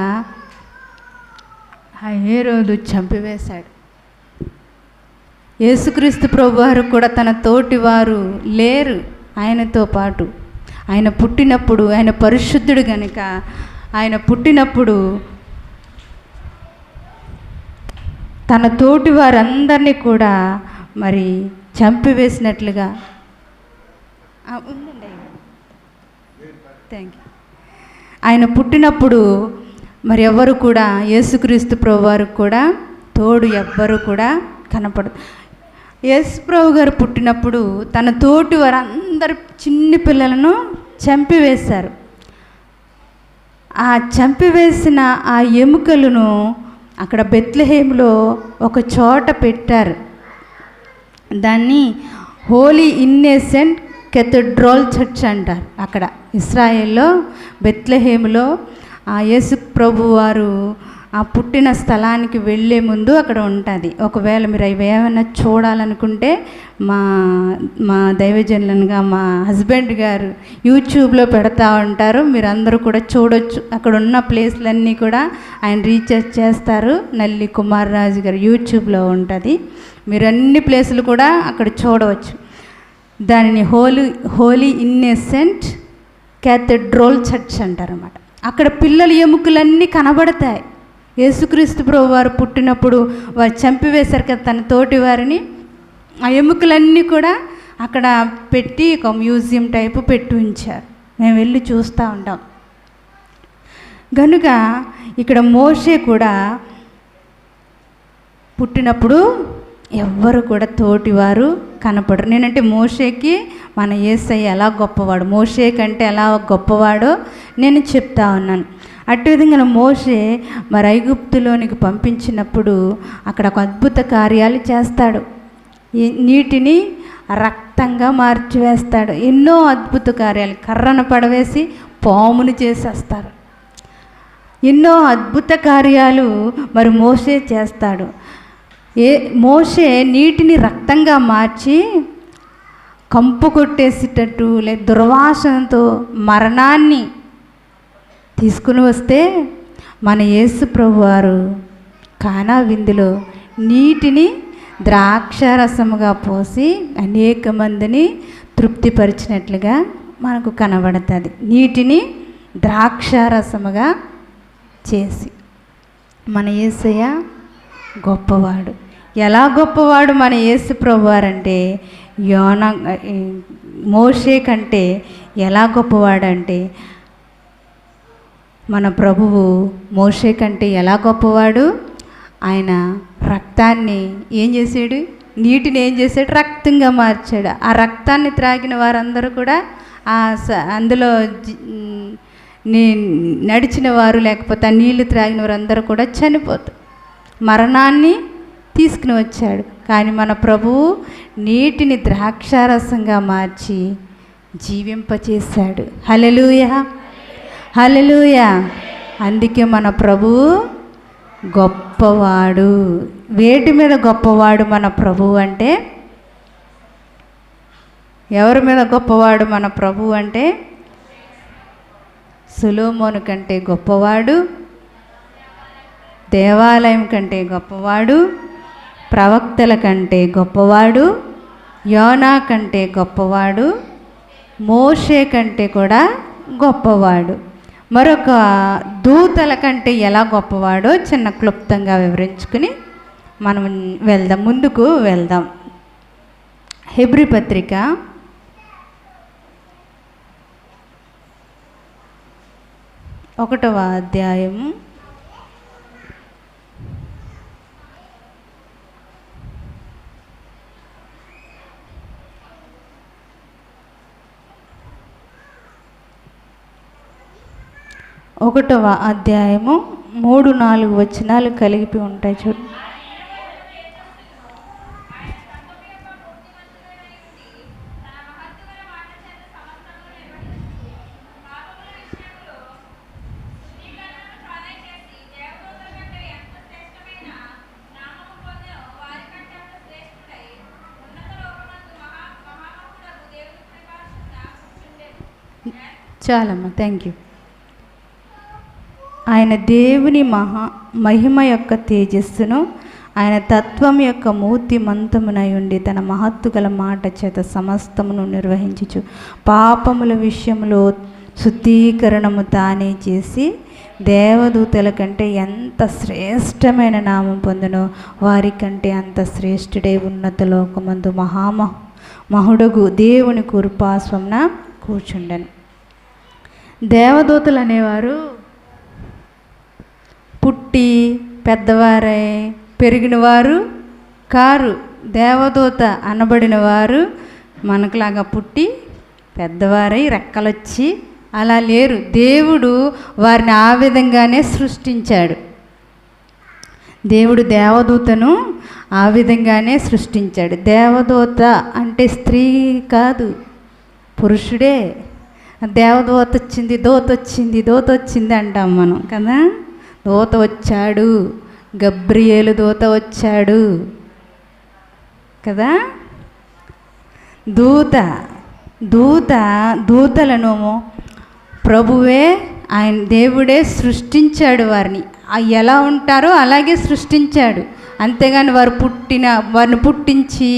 హేరోదు చంపివేశాడు. యేసుక్రీస్తు ప్రభు వారు కూడా తన తోటి వారు లేరు ఆయనతో పాటు. ఆయన పుట్టినప్పుడు, ఆయన పరిశుద్ధుడు కనుక ఆయన పుట్టినప్పుడు తన తోటి వారందరినీ కూడా మరి చంపివేసినట్లుగా ఉందండి. Thank you. ఆయన పుట్టినప్పుడు మరి ఎవ్వరు కూడా యేసుక్రీస్తు ప్రభు వారు కూడా తోడు ఎవ్వరు కూడా కనపడదు. యేసు ప్రభు గారు పుట్టినప్పుడు తన తోటి వారు అందరు చిన్ని పిల్లలను చంపివేశారు. ఆ చంపివేసిన ఆ ఎముకలను అక్కడ బెత్లెహేములో ఒక చోట పెట్టారు. దాన్ని హోలీ ఇన్నెసెంట్ కెథడ్రల్ చర్చ్ అంటారు. అక్కడ ఇస్రాయేల్లో బెత్లెహేములో ఆ యేసు ప్రభు వారు ఆ పుట్టిన స్థలానికి వెళ్ళే ముందు అక్కడ ఉంటుంది. ఒకవేళ మీరు అవి ఏమైనా చూడాలనుకుంటే మా దైవజనులనుగా మా హస్బెండ్ గారు యూట్యూబ్లో పెడతా ఉంటారు, మీరు అందరూ కూడా చూడొచ్చు. అక్కడ ఉన్న ప్లేస్లన్నీ కూడా ఆయన రీఛార్జ్ చేస్తారు. నల్లి కుమారరాజు గారు యూట్యూబ్లో ఉంటుంది, మీరు అన్ని ప్లేసులు కూడా అక్కడ చూడవచ్చు. దానిని హోలీ ఇన్నెసెంట్ క్యాథడ్రల్ చర్చ్ అంటారన్నమాట. అక్కడ పిల్లల ఎముకలన్నీ కనబడతాయి. యేసుక్రీస్తు ప్రభు వారు పుట్టినప్పుడు వారు చంపివేశారు కదా తన తోటి వారిని, ఆ ఎముకలన్నీ కూడా అక్కడ పెట్టి ఒక మ్యూజియం టైపు పెట్టి ఉంచారు. మేము వెళ్ళి చూస్తూ ఉంటాం. కనుక ఇక్కడ మోషే కూడా పుట్టినప్పుడు ఎవ్వరు కూడా తోటివారు కనపడరు. నేనంటే మోషేకి మన యేసయ్య ఎలా గొప్పవాడు, మోషే కంటే ఎలా గొప్పవాడో నేను చెప్తా ఉన్నాను. అటు విధంగా మోషే మరి ఐగుప్తులోనికి పంపించినప్పుడు అక్కడ ఒక అద్భుత కార్యాలు చేస్తాడు. నీటిని రక్తంగా మార్చివేస్తాడు. ఎన్నో అద్భుత కార్యాలు, కర్రను పడవేసి పామును చేసేస్తారు. ఎన్నో అద్భుత కార్యాలు మరి మోషే చేస్తాడు. మోషే నీటిని రక్తంగా మార్చి కంపు కొట్టేసేటట్టు దుర్వాసనతో మరణాన్ని తీసుకుని వస్తే మన యేసు ప్రభు వారు కానా విందులో నీటిని ద్రాక్షారసముగా పోసి అనేక మందిని తృప్తిపరిచినట్లుగా మనకు కనబడుతుంది. నీటిని ద్రాక్షారసముగా చేసి మన యేసయ్య గొప్పవాడు. ఎలా గొప్పవాడు మన యేసు ప్రభువారంటే మోషే కంటే ఎలా గొప్పవాడంటే మన ప్రభువు మోషే కంటే ఎలా గొప్పవాడు. ఆయన రక్తాన్ని ఏం చేశాడు, నీటిని ఏం చేశాడు, రక్తంగా మార్చాడు. ఆ రక్తాన్ని త్రాగిన వారందరూ కూడా అందులో నడిచిన వారు లేకపోతే ఆ నీళ్లు త్రాగిన వారందరూ కూడా చనిపోతారు, మరణాన్ని తీసుకుని వచ్చాడు. కానీ మన ప్రభువు నీటిని ద్రాక్షారసంగా మార్చి జీవింపచేశాడు. హల్లెలూయా, హల్లెలూయా. అందుకే మన ప్రభువు గొప్పవాడు. వేటి మీద గొప్పవాడు మన ప్రభువు అంటే, ఎవరి మీద గొప్పవాడు మన ప్రభువు అంటే, సొలొమోను కంటే గొప్పవాడు, దేవాలయం కంటే గొప్పవాడు, ప్రవక్తల కంటే గొప్పవాడు, యోనా కంటే గొప్పవాడు, మోషే కంటే కూడా గొప్పవాడు. మరొక దూతల కంటే ఎలా గొప్పవాడో చిన్న క్లుప్తంగా వివరించుకుని మనం ముందుకు వెళ్దాం. హెబ్రీ పత్రిక 1వ అధ్యాయము 1వ అధ్యాయము 3-4 వచనాలు కలిపి ఉంటాయి చూడండి. చాలమ్మా, థ్యాంక్ యూ. ఆయన దేవుని మహిమ యొక్క తేజస్సును, ఆయన తత్వం యొక్క మూర్తిమంతమునై ఉండి తన మహత్తు గల మాట చేత సమస్తమును నిర్వహించుచు పాపముల విషయంలో శుద్ధీకరణము తానే చేసి దేవదూతల కంటే ఎంత శ్రేష్టమైన నామం పొందునో వారి కంటే అంత శ్రేష్ఠుడే ఉన్నత లోకమందు మహుడగు దేవుని కృపాస్వంన కూర్చుండెను. దేవదూతలు అనేవారు పుట్టి పెద్దవారై పెరిగిన వారు కారు. దేవదూత అనబడిన వారు మనకులాగా పుట్టి పెద్దవారై రెక్కలొచ్చి అలా లేరు. దేవుడు వారిని ఆ విధంగానే సృష్టించాడు. దేవుడు దేవదూతను ఆ విధంగానే సృష్టించాడు. దేవదూత అంటే స్త్రీ కాదు, పురుషుడే. దేవదూత వచ్చింది, దూత వచ్చింది అంటాం మనం కదా. దూత వచ్చాడు, గబ్రియేలు దూత వచ్చాడు కదా. దూతలను ప్రభువే, ఆయన దేవుడే సృష్టించాడు. వారిని ఎలా ఉంటారో అలాగే సృష్టించాడు. అంతేగాని వారిని పుట్టించి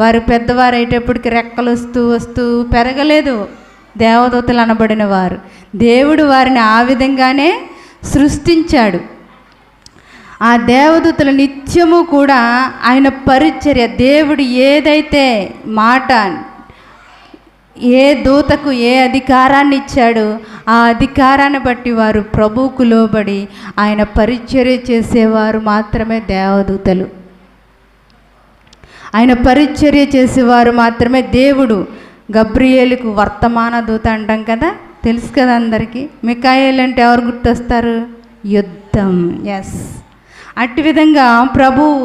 వారు పెద్దవారు అయ్యేటప్పటికి రెక్కలు వస్తూ పెరగలేదు. దేవదూతలు అనబడిన వారు దేవుడు వారిని ఆ విధంగానే సృష్టించాడు. ఆ దేవదూతలు నిత్యము కూడా ఆయన పరిచర్య, దేవుడు ఏదైతే మాట ఏ దూతకు ఏ అధికారాన్ని ఇచ్చాడో ఆ అధికారాన్ని బట్టి వారు ప్రభువుకు లోబడి ఆయన పరిచర్య చేసేవారు మాత్రమే దేవదూతలు. ఆయన పరిచర్య చేసేవారు మాత్రమే దేవుడు. గబ్రియేలుకు వర్తమాన దూత అంటాం కదా, తెలుసు కదా అందరికీ. మికాయేలు అంటే ఎవరు గుర్తొస్తారు? యుద్ధం. ఎస్, అట్టి విధంగా ప్రభువు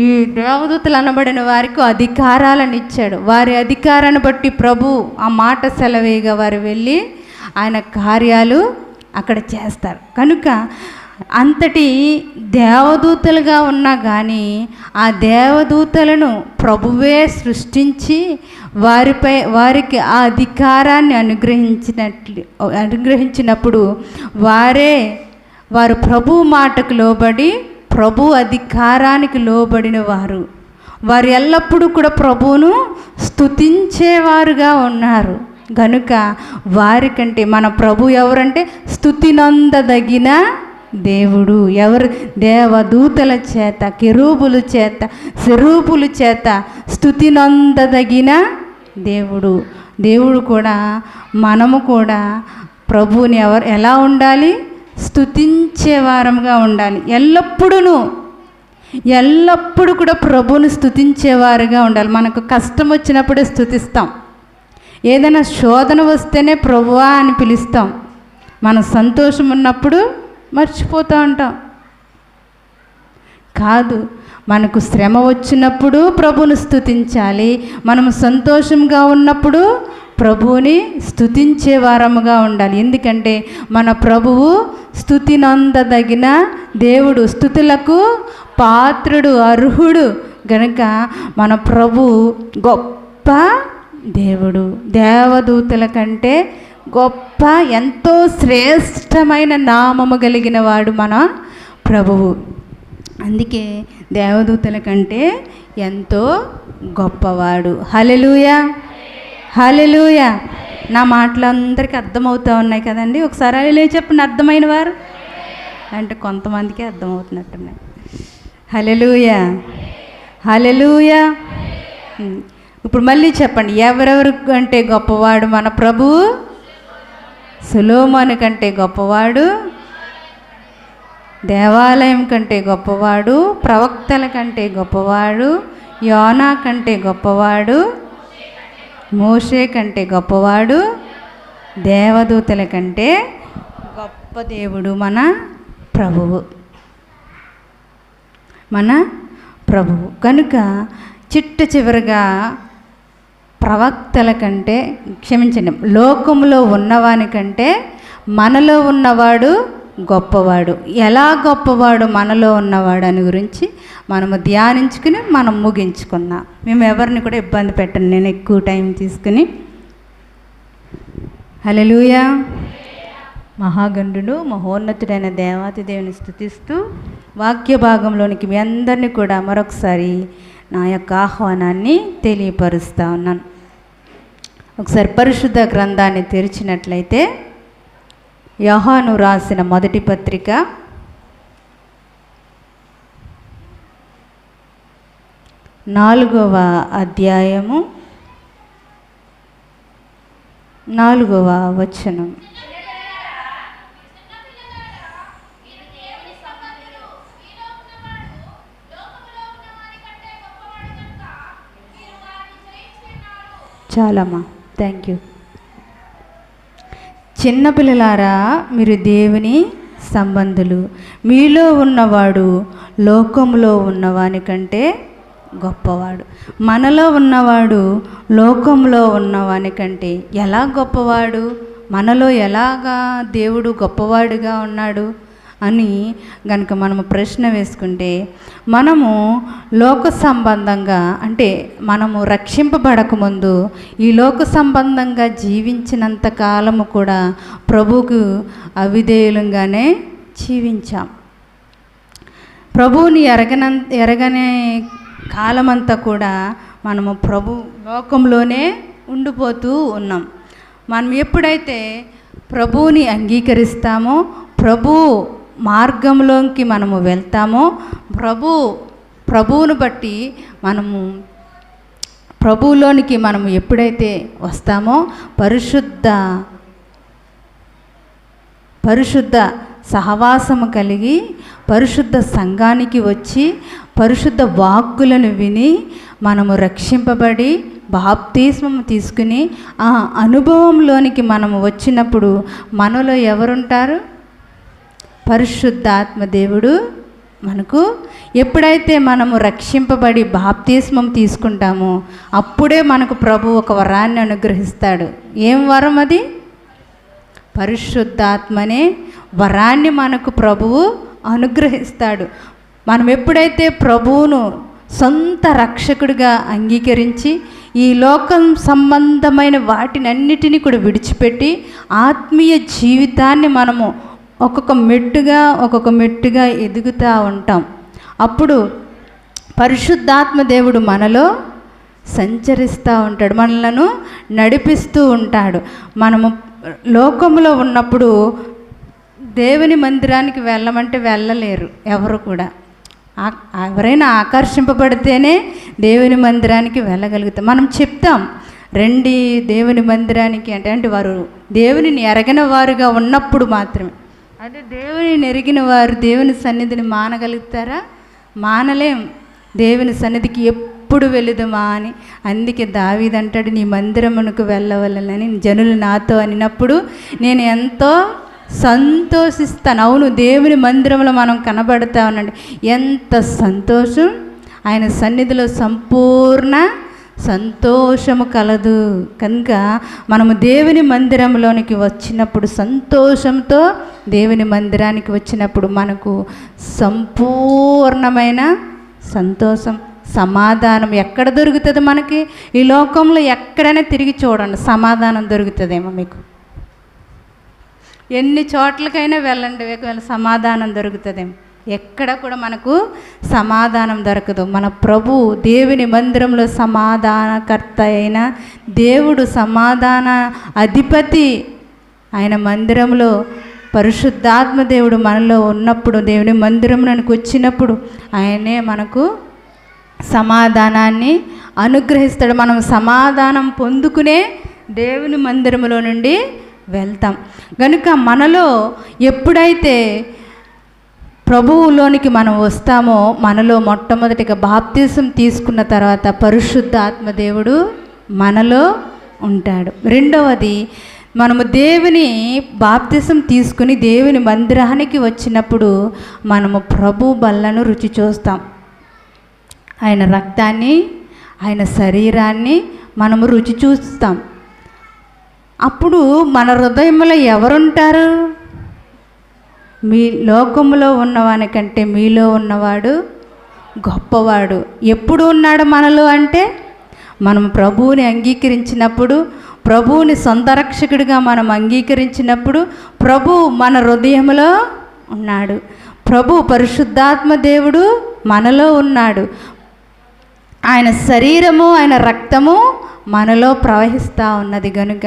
ఈ దేవదూతలు అనబడిన వారికి అధికారాలను ఇచ్చాడు. వారి అధికారాన్ని బట్టి ప్రభు ఆ మాట సెలవేగా వారు వెళ్ళి ఆయన కార్యాలు అక్కడ చేస్తారు. కనుక అంతటి దేవదూతలుగా ఉన్నా కానీ ఆ దేవదూతలను ప్రభువే సృష్టించి వారికి ఆ అధికారాన్ని అనుగ్రహించినప్పుడు వారు ప్రభు మాటకు లోబడి ప్రభు అధికారానికి లోబడిన వారు ఎల్లప్పుడూ కూడా ప్రభువును స్తుతించేవారుగా ఉన్నారు. గనుక వారికంటే మన ప్రభు ఎవరంటే స్తుతినందదగిన దేవుడు. ఎవరు? దేవదూతల చేత, కెరూబుల చేత, సెరూపుల చేత స్తుతినందదగిన దేవుడు. దేవుడు కూడా, మనము కూడా ప్రభువుని ఎలా ఉండాలి? స్తుతించే వారంగా ఉండాలి. ఎల్లప్పుడూ కూడా ప్రభువుని స్తుతించేవారుగా ఉండాలి. మనకు కష్టం వచ్చినప్పుడే స్తుతిస్తాం. ఏదైనా శోధన వస్తేనే ప్రభువా అని పిలుస్తాం. మన సంతోషం ఉన్నప్పుడు మర్చిపోతూ ఉంటాం. కాదు, మనకు శ్రమ వచ్చినప్పుడు ప్రభువుని స్తుతించాలి. మనము సంతోషంగా ఉన్నప్పుడు ప్రభువుని స్తుతించే వారముగా ఉండాలి. ఎందుకంటే మన ప్రభువు స్తుతినందదగిన దేవుడు, స్తుతులకు పాత్రుడు, అర్హుడు గనుక మన ప్రభు గొప్ప దేవుడు. దేవదూతల కంటే గొప్ప, ఎంతో శ్రేష్టమైన నామము కలిగిన వాడు మన ప్రభువు. అందుకే దేవదూతల కంటే ఎంతో గొప్పవాడు. హల్లెలూయా, హల్లెలూయా. నా మాటలు అందరికీ అర్థమవుతూ ఉన్నాయి కదండి? ఒకసారి హల్లెలూయా చెప్పండి. అర్థమైన వారు అంటే కొంతమందికి అర్థమవుతున్నట్టున్నాయి. హల్లెలూయా, హల్లెలూయా. ఇప్పుడు మళ్ళీ చెప్పండి. ఎవరెవరి కంటే గొప్పవాడు మన ప్రభువు? సొలొమోను కంటే గొప్పవాడు, దేవాలయం కంటే గొప్పవాడు, ప్రవక్తల కంటే గొప్పవాడు, యోనా కంటే గొప్పవాడు, మోషే కంటే గొప్పవాడు, దేవదూతల కంటే గొప్ప దేవుడు మన ప్రభువు, మన ప్రభువు. కనుక చివరగా ప్రవక్తల కంటే, క్షమించండి, లోకంలో ఉన్నవాని కంటే మనలో ఉన్నవాడు గొప్పవాడు. ఎలా గొప్పవాడు మనలో ఉన్నవాడు అని గురించి మనము ధ్యానించుకుని మనం ముగించుకున్నాం. మేము ఎవరిని కూడా ఇబ్బంది పెట్టను, నేను ఎక్కువ టైం తీసుకుని. హల్లెలూయా. మహాగణుడు, మహోన్నతుడైన దేవాతి దేవుని స్తుతిస్తూ వాక్య భాగంలోనికి మీ అందరినీ కూడా మరొకసారి నా యొక్క ఆహ్వానాన్ని తెలియపరుస్తూ ఉన్నాను. ఒకసారి పరిశుద్ధ గ్రంథాన్ని తెరిచినట్లయితే యోహాను రాసిన మొదటి పత్రిక 4వ అధ్యాయము 4వ వచనం. చాలమ్మా, థ్యాంక్ యూ. చిన్నపిల్లలారా, మీరు దేవుని సంబంధులు, మీలో ఉన్నవాడు లోకంలో ఉన్నవాని కంటే గొప్పవాడు. మనలో ఉన్నవాడు లోకంలో ఉన్నవాని కంటే ఎలా గొప్పవాడు? మనలో ఎలాగా దేవుడు గొప్పవాడుగా ఉన్నాడు అని గనుక మనము ప్రశ్న వేసుకుంటే, మనము లోక సంబంధంగా, అంటే మనము రక్షింపబడకముందు ఈ లోక సంబంధంగా జీవించినంత కాలము కూడా ప్రభువుకు అవిధేయులంగానే జీవించాం. ప్రభువుని ఎరగనే కాలమంతా కూడా మనము ప్రభు లోకంలోనే ఉండిపోతూ ఉన్నాం. మనం ఎప్పుడైతే ప్రభువుని అంగీకరిస్తామో, ప్రభు మార్గంలోకి మనము వెళ్తామో, ప్రభువును బట్టి మనము ప్రభువులోనికి మనము ఎప్పుడైతే వస్తామో పరిశుద్ధ సహవాసము కలిగి పరిశుద్ధ సంఘానికి వచ్చి పరిశుద్ధ వాక్కులను విని మనము రక్షింపబడి బాప్తిస్మము తీసుకుని ఆ అనుభవంలోనికి మనము వచ్చినప్పుడు మనలో ఎవరుంటారు? పరిశుద్ధాత్మ దేవుడు మనకు ఎప్పుడైతే మనము రక్షింపబడి బాప్తిస్మం తీసుకుంటామో అప్పుడే మనకు ప్రభు ఒక వరాన్ని అనుగ్రహిస్తాడు. ఏం వరం అది? పరిశుద్ధాత్మనే వరాన్ని మనకు ప్రభువు అనుగ్రహిస్తాడు. మనం ఎప్పుడైతే ప్రభువును సొంత రక్షకుడిగా అంగీకరించి ఈ లోకం సంబంధమైన వాటినన్నిటినీ కూడా విడిచిపెట్టి ఆత్మీయ జీవితాన్ని మనము ఒక్కొక్క మెట్టుగా ఎదుగుతూ ఉంటాం. అప్పుడు పరిశుద్ధాత్మ దేవుడు మనలో సంచరిస్తూ ఉంటాడు, మనలను నడిపిస్తూ ఉంటాడు. మనము లోకంలో ఉన్నప్పుడు దేవుని మందిరానికి వెళ్ళమంటే వెళ్ళలేరు ఎవరు కూడా. ఎవరైనా ఆకర్షింపబడితేనే దేవుని మందిరానికి వెళ్ళగలుగుతాం. మనం చెప్తాం రండి దేవుని మందిరానికి అంటే వారు దేవునిని ఎరగిన వారుగా ఉన్నప్పుడు మాత్రమే. అదే దేవుని ఎరిగిన వారు దేవుని సన్నిధిని మానగలుగుతారా? మానలేం. దేవుని సన్నిధికి ఎప్పుడు వెళుదుమా అని. అందుకే దావీదు అంటాడు, నీ మందిరమునకు వెళ్ళవలనని జనులు నాతో అనినప్పుడు నేను ఎంతో సంతోషిస్తాను. అవును, దేవుని మందిరంలో మనం కనబడతా ఉన్నాడు. ఎంత సంతోషం! ఆయన సన్నిధిలో సంపూర్ణ సంతోషము కలదు. కనుక మనము దేవుని మందిరంలోనికి వచ్చినప్పుడు సంతోషంతో దేవుని మందిరానికి వచ్చినప్పుడు మనకు సంపూర్ణమైన సంతోషం, సమాధానం ఎక్కడ దొరుకుతుంది మనకి? ఈ లోకంలో ఎక్కడైనా తిరిగి చూడండి, సమాధానం దొరుకుతుందేమో మీకు. ఎన్ని చోట్లకైనా వెళ్ళండి, సమాధానం దొరుకుతుందేమో. ఎక్కడ కూడా మనకు సమాధానం దొరకదు. మన ప్రభు దేవుని మందిరంలో సమాధానకర్త అయిన దేవుడు, సమాధాన అధిపతి. ఆయన మందిరంలో పరిశుద్ధాత్మ దేవుడు మనలో ఉన్నప్పుడు, దేవుని మందిరంలోనికి వచ్చినప్పుడు ఆయనే మనకు సమాధానాన్ని అనుగ్రహిస్తాడు. మనం సమాధానం పొందుకునే దేవుని మందిరంలో నుండి వెళ్తాం. కనుక మనలో ఎప్పుడైతే ప్రభువులోనికి మనం వస్తామో, మనలో మొట్టమొదటిగా బాప్తిసం తీసుకున్న తర్వాత పరిశుద్ధాత్మ దేవుడు మనలో ఉంటాడు. రెండవది, మనము దేవుని బాప్తిసం తీసుకుని దేవుని మందిరానికి వచ్చినప్పుడు మనము ప్రభు బల్లను రుచి చూస్తాం. ఆయన రక్తాన్ని, ఆయన శరీరాన్ని మనము రుచి చూస్తాం. అప్పుడు మన హృదయంలో ఎవరుంటారు? మీ లోకములో ఉన్నవానికంటే మీలో ఉన్నవాడు గొప్పవాడు. ఎప్పుడు ఉన్నాడు మనలో అంటే, మనం ప్రభువుని అంగీకరించినప్పుడు, ప్రభువుని సొంత రక్షకుడిగా మనం అంగీకరించినప్పుడు ప్రభు మన హృదయంలో ఉన్నాడు. ప్రభు పరిశుద్ధాత్మ దేవుడు మనలో ఉన్నాడు. ఆయన శరీరము, ఆయన రక్తము మనలో ప్రవహిస్తూ ఉన్నది. కనుక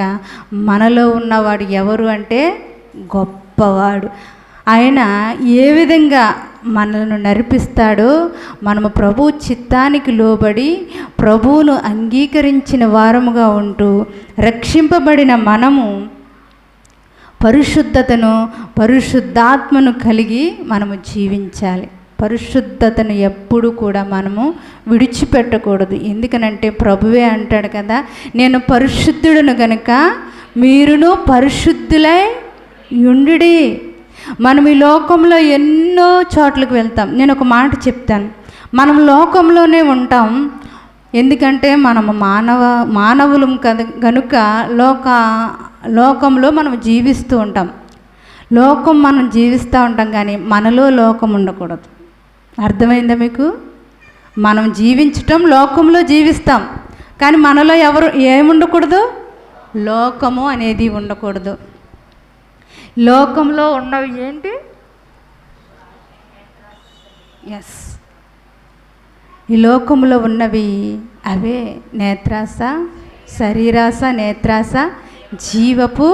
మనలో ఉన్నవాడు ఎవరు అంటే గొప్పవాడు. ఆయన ఏ విధంగా మనల్ని నడిపిస్తాడో, మనము ప్రభు చిత్తానికి లోబడి ప్రభువును అంగీకరించిన వారముగా ఉంటూ రక్షింపబడిన మనము పరిశుద్ధతను, పరిశుద్ధాత్మను కలిగి మనము జీవించాలి. పరిశుద్ధతను ఎప్పుడు కూడా మనము విడిచిపెట్టకూడదు. ఎందుకనంటే ప్రభువే అంటాడు కదా, నేను పరిశుద్ధుడను గనుక మీరును పరిశుద్ధులై ఉండుడి. మనం ఈ లోకంలో ఎన్నో చోట్లకు వెళ్తాం. నేను ఒక మాట చెప్తాను, మనం లోకంలోనే ఉంటాం. ఎందుకంటే మనము మానవులం కనుక లోకంలో మనం జీవిస్తూ ఉంటాం. లోకం మనం జీవిస్తూ ఉంటాం, కానీ మనలో లోకం ఉండకూడదు. అర్థమైందా మీకు? మనం జీవించటం లోకంలో జీవిస్తాం, కానీ మనలో ఏముండకూడదు? లోకము అనేది ఉండకూడదు. లోకంలో ఉన్నవి ఏంటి? ఎస్, ఈ లోకంలో ఉన్నవి అవే నేత్రాస, శరీరాస, నేత్రాస, జీవపు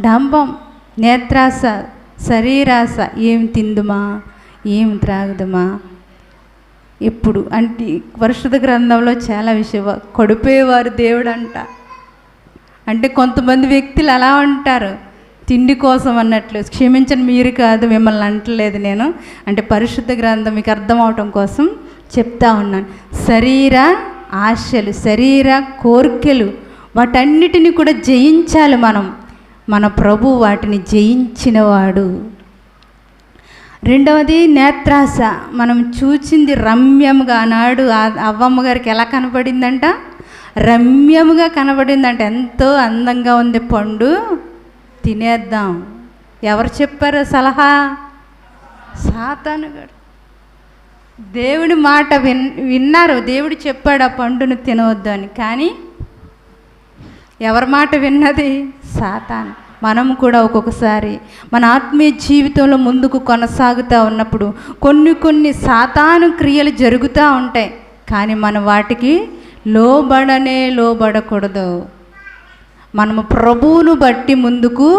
డంబం. నేత్రాస, శరీరాస, ఏం తిందుమా, ఏం త్రాగుదుమా. ఇప్పుడు అంటే పరిశుద్ధ గ్రంథంలో చాలా విషయం, కొడిపోయేవారు దేవుడు అంట. అంటే కొంతమంది వ్యక్తులు అలా ఉంటారు, తిండి కోసం అన్నట్లు. క్షమించండి, మీరు కాదు, మిమ్మల్ని అంటలేదు నేను. అంటే పరిశుద్ధ గ్రంథం మీకు అర్థం అవటం కోసం చెప్తా ఉన్నాను. శరీర ఆశలు, శరీర కోరికలు, వాటన్నిటిని కూడా జయించాలి మనం. మన ప్రభు వాటిని జయించినవాడు. రెండవది నేత్రాస. మనం చూచింది రమ్యంగా, ఆనాడు అవ్వమ్మ గారికి ఎలా కనబడిందంట? రమ్యముగా కనబడిందంట. ఎంతో అందంగా ఉంది పండు, తినేద్దాం. ఎవరు చెప్పారు సలహా? సాతానుగాడు. దేవుడి మాట విన్నారు. దేవుడు చెప్పాడు ఆ పండును తినవద్దు అని. కానీ ఎవరి మాట విన్నది? సాతాను. మనం కూడా ఒక్కొక్కసారి మన ఆత్మీయ జీవితంలో ముందుకు కొనసాగుతూ ఉన్నప్పుడు కొన్ని సాతాను క్రియలు జరుగుతూ ఉంటాయి, కానీ మనం వాటికి లోబడకూడదు. మనము ప్రభువును బట్టి ముందుకు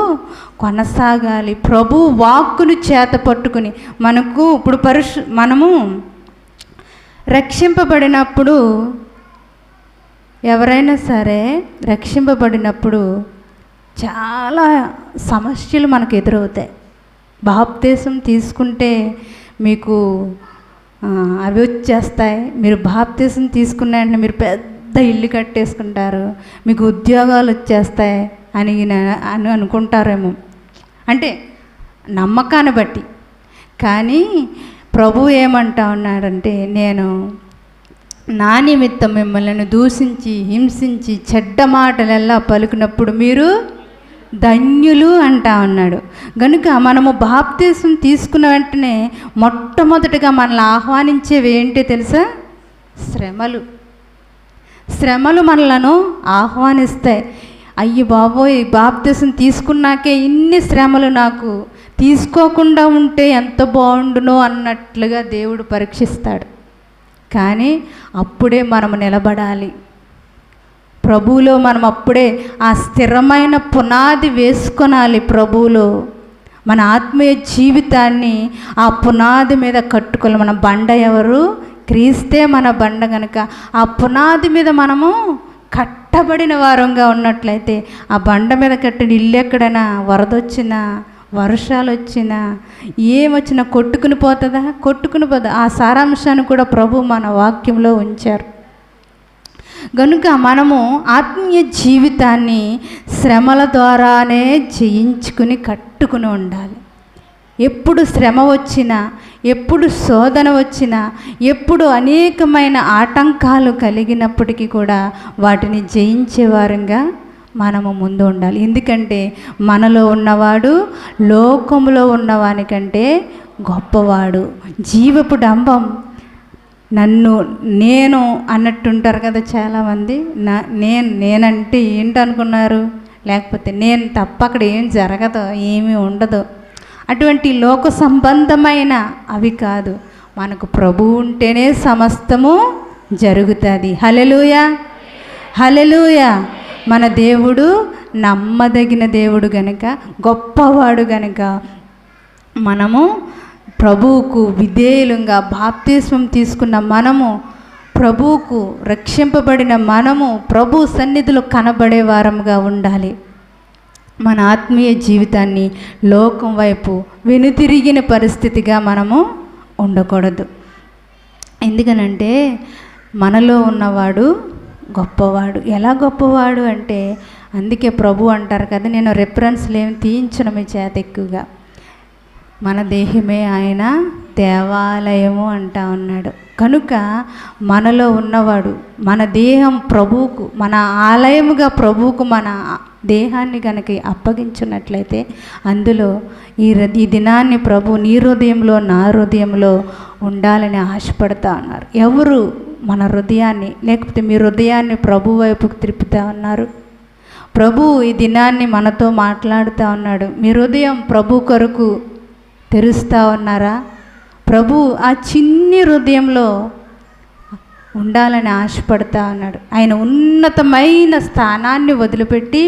కొనసాగాలి. ప్రభు వాక్కును చేత పట్టుకుని మనకు ఇప్పుడు మనము రక్షింపబడినప్పుడు, ఎవరైనా సరే రక్షింపబడినప్పుడు చాలా సమస్యలు మనకు ఎదురవుతాయి. బాప్తీసం తీసుకుంటే మీకు అవి వచ్చేస్తాయి. మీరు బాప్తీసం తీసుకున్న వెంటనే మీరు పెద్ద ఇల్లు కట్టేసుకుంటారు, మీకు ఉద్యోగాలు వచ్చేస్తాయి అని అనుకుంటారేమో, అంటే నమ్మకాన్ని బట్టి. కానీ ప్రభు ఏమంటా ఉన్నాడంటే, నేను నా నిమిత్తం మిమ్మల్ని దూషించి హింసించి చెడ్డ మాటలెల్లా పలుకున్నప్పుడు మీరు ధన్యులు అంటా ఉన్నాడు. కనుక మనము బాప్తీసం తీసుకున్న వెంటనే మొట్టమొదటిగా మనల్ని ఆహ్వానించేవి ఏంటి తెలుసా? శ్రమలు. శ్రమలు మనలను ఆహ్వానిస్తాయి. అయ్యి బాబోయ్, బాప్తీసం తీసుకున్నాకే ఇన్ని శ్రమలు, నాకు తీసుకోకుండా ఉంటే ఎంత బాగుండునో అన్నట్లుగా దేవుడు పరీక్షిస్తాడు. కానీ అప్పుడే మనము నిలబడాలి ప్రభువులో. మనం అప్పుడే ఆ స్థిరమైన పునాది వేసుకొనాలి ప్రభువులో. మన ఆత్మీయ జీవితాన్ని ఆ పునాది మీద కట్టుకోవాలి. మన బండ ఎవరు? క్రీస్తే మన బండ. కనుక ఆ పునాది మీద మనము కట్టబడిన వారంగా ఉన్నట్లయితే ఆ బండ మీద కట్టిన ఇల్లు ఎక్కడైనా వరదొచ్చినా, వర్షాలు వచ్చినా, ఏమొచ్చినా కొట్టుకుని పోతుందా? కొట్టుకుని పోదా. ఆ సారాంశాన్ని కూడా ప్రభు మన వాక్యంలో ఉంచారు. కనుక మనము ఆత్మీయ జీవితాన్ని శ్రమల ద్వారానే జయించుకుని కట్టుకుని ఉండాలి. ఎప్పుడు శ్రమ వచ్చినా, ఎప్పుడు శోధన వచ్చినా, ఎప్పుడు అనేకమైన ఆటంకాలు కలిగినప్పటికీ కూడా వాటిని జయించేవారంగా మనము ముందు ఉండాలి. ఎందుకంటే మనలో ఉన్నవాడు లోకములో ఉన్నవానికంటే గొప్పవాడు. జీవపు డంబం, నేను అన్నట్టుంటారు కదా చాలామంది. నేనంటే ఏంటనుకున్నారు? లేకపోతే నేను తప్ప అక్కడ ఏం జరగదు, ఏమీ ఉండదు. అటువంటి లోక సంబంధమైన అవి కాదు. మనకు ప్రభువు ఉంటేనే సమస్తము జరుగుతుంది. హల్లెలూయా, హల్లెలూయా. మన దేవుడు నమ్మదగిన దేవుడు గనుక, గొప్పవాడు గనుక మనము ప్రభువుకు విధేయులుగా బాప్తిస్మం తీసుకున్న మనము, ప్రభువుకు రక్షింపబడిన మనము ప్రభు సన్నిధిలో కనబడే వారముగా ఉండాలి. మన ఆత్మీయ జీవితాన్ని లోకం వైపు వెనుతిరిగిన పరిస్థితిగా మనము ఉండకూడదు. ఎందుకనంటే మనలో ఉన్నవాడు గొప్పవాడు. ఎలా గొప్పవాడు అంటే, అందుకే ప్రభు అంటారు కదా, నేను రెఫరెన్స్లు ఏమి తీయించను మీ చేత ఎక్కువగా, మన దేహమే ఆయన దేవాలయము అంటా ఉన్నాడు. కనుక మనలో ఉన్నవాడు, మన దేహం ప్రభువుకు, మన ఆలయముగా ప్రభువుకు మన దేహాన్ని కనుక అప్పగించున్నట్లయితే అందులో ఈ దినాన్ని ప్రభు నీ హృదయంలో నా హృదయంలో ఉండాలని ఆశపడతా ఉన్నారు. ఎవరు మన హృదయాన్ని, లేకపోతే మీ హృదయాన్ని ప్రభు వైపుకు తిప్పుతా ఉన్నారు? ప్రభు ఈ దినాన్ని మనతో మాట్లాడుతూ ఉన్నాడు. మీ హృదయం ప్రభు కొరకు తెరుస్తూ ఉన్నారా? ప్రభు ఆ చిన్ని హృదయంలో ఉండాలని ఆశపడతా ఉన్నాడు. ఆయన ఉన్నతమైన స్థానాన్ని వదిలిపెట్టి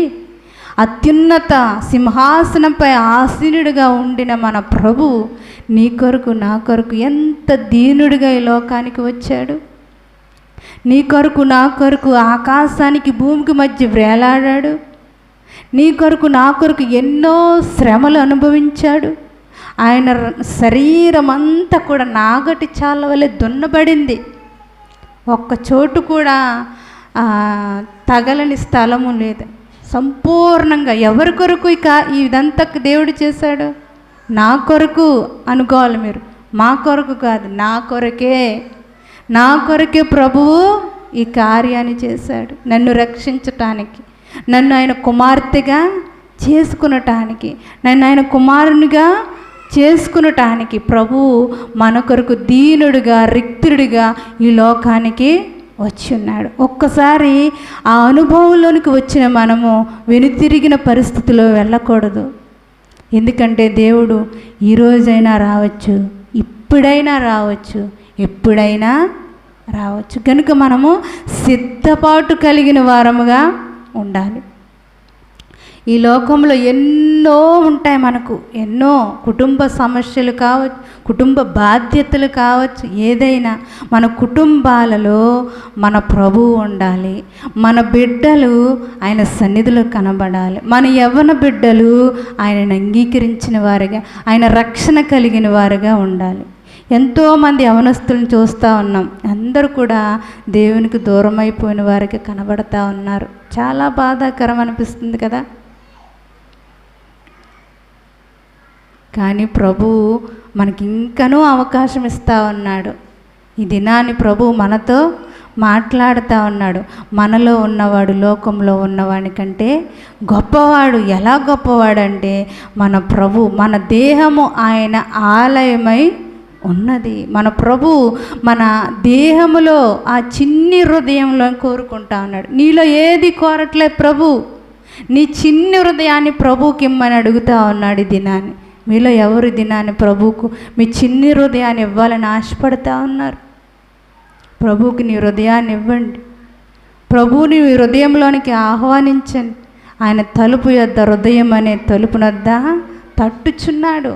అత్యున్నత సింహాసనంపై ఆసీనుడిగా ఉండిన మన ప్రభు నీ కొరకు నా కొరకు ఎంత దీనుడిగా ఈ లోకానికి వచ్చాడు. నీ కొరకు నా కొరకు ఆకాశానికి భూమికి మధ్య వేలాడాడు. నీ కొరకు నా కొరకు ఎన్నో శ్రమలు అనుభవించాడు. ఆయన శరీరం అంతా కూడా నాగటి చాల వలె దున్నబడింది. ఒక్క చోటు కూడా తగలని స్థలము లేదు. సంపూర్ణంగా ఎవరి కొరకు ఇదంతా దేవుడు చేశాడు? నా కొరకు అనుకోవాలి మీరు, మా కొరకు కాదు, నా కొరకే ప్రభువు ఈ కార్యాన్ని చేశాడు. నన్ను రక్షించటానికి, నన్ను ఆయన కుమార్తెగా చేసుకునటానికి, నన్ను ఆయన కుమారునిగా చేసుకునటానికి ప్రభువు మన కొరకు దీనుడిగా రిక్తుడిగా ఈ లోకానికి వచ్చి ఉన్నాడు. ఒక్కసారి ఆ అనుభవంలోనికి వచ్చిన మనము వెనుతిరిగిన పరిస్థితిలో వెళ్ళకూడదు. ఎందుకంటే దేవుడు ఈరోజైనా రావచ్చు, ఇప్పుడైనా రావచ్చు, ఎప్పుడైనా రావచ్చు. కనుక మనము సిద్ధపాటు కలిగిన వారముగా ఉండాలి. ఈ లోకంలో ఎన్నో ఉంటాయి, మనకు ఎన్నో కుటుంబ సమస్యలు కావచ్చు, కుటుంబ బాధ్యతలు కావచ్చు, ఏదైనా మన కుటుంబాలలో మన ప్రభువు ఉండాలి. మన బిడ్డలు ఆయన సన్నిధిలో కనబడాలి. మన యవ్వన బిడ్డలు ఆయనను అంగీకరించిన వారుగా, ఆయన రక్షణ కలిగిన వారుగా ఉండాలి. ఎంతోమంది యవనస్తులను చూస్తూ ఉన్నాం, అందరూ కూడా దేవునికి దూరం అయిపోయిన వారికి కనబడతా ఉన్నారు. చాలా బాధాకరం అనిపిస్తుంది కదా. కానీ ప్రభువు మనకి ఇంకనూ అవకాశం ఇస్తూ ఉన్నాడు. ఈ దినాన్ని ప్రభువు మనతో మాట్లాడుతూ ఉన్నాడు. మనలో ఉన్నవాడు లోకంలో ఉన్నవాడి కంటే గొప్పవాడు. ఎలా గొప్పవాడంటే మన ప్రభు, మన దేహము ఆయన ఆలయమై ఉన్నది. మన ప్రభు మన దేహములో ఆ చిన్ని హృదయంలో కోరుకుంటా ఉన్నాడు. నీలో ఏది కోరట్లే ప్రభు, నీ చిన్ని హృదయాన్ని ప్రభువుకి ఇమ్మని అడుగుతూ ఉన్నాడు. ఈ దినాన్ని మీలో ఎవరు దినాన్ని ప్రభువుకు మీ చిన్ని హృదయాన్ని ఇవ్వాలని ఆశపడతా ఉన్నారు? ప్రభువుకి నీ హృదయాన్ని ఇవ్వండి. ప్రభువుని హృదయంలోనికి ఆహ్వానించండి. ఆయన తలుపు యొద్ద, హృదయం అనే తలుపునొద్ద తట్టుచున్నాడు.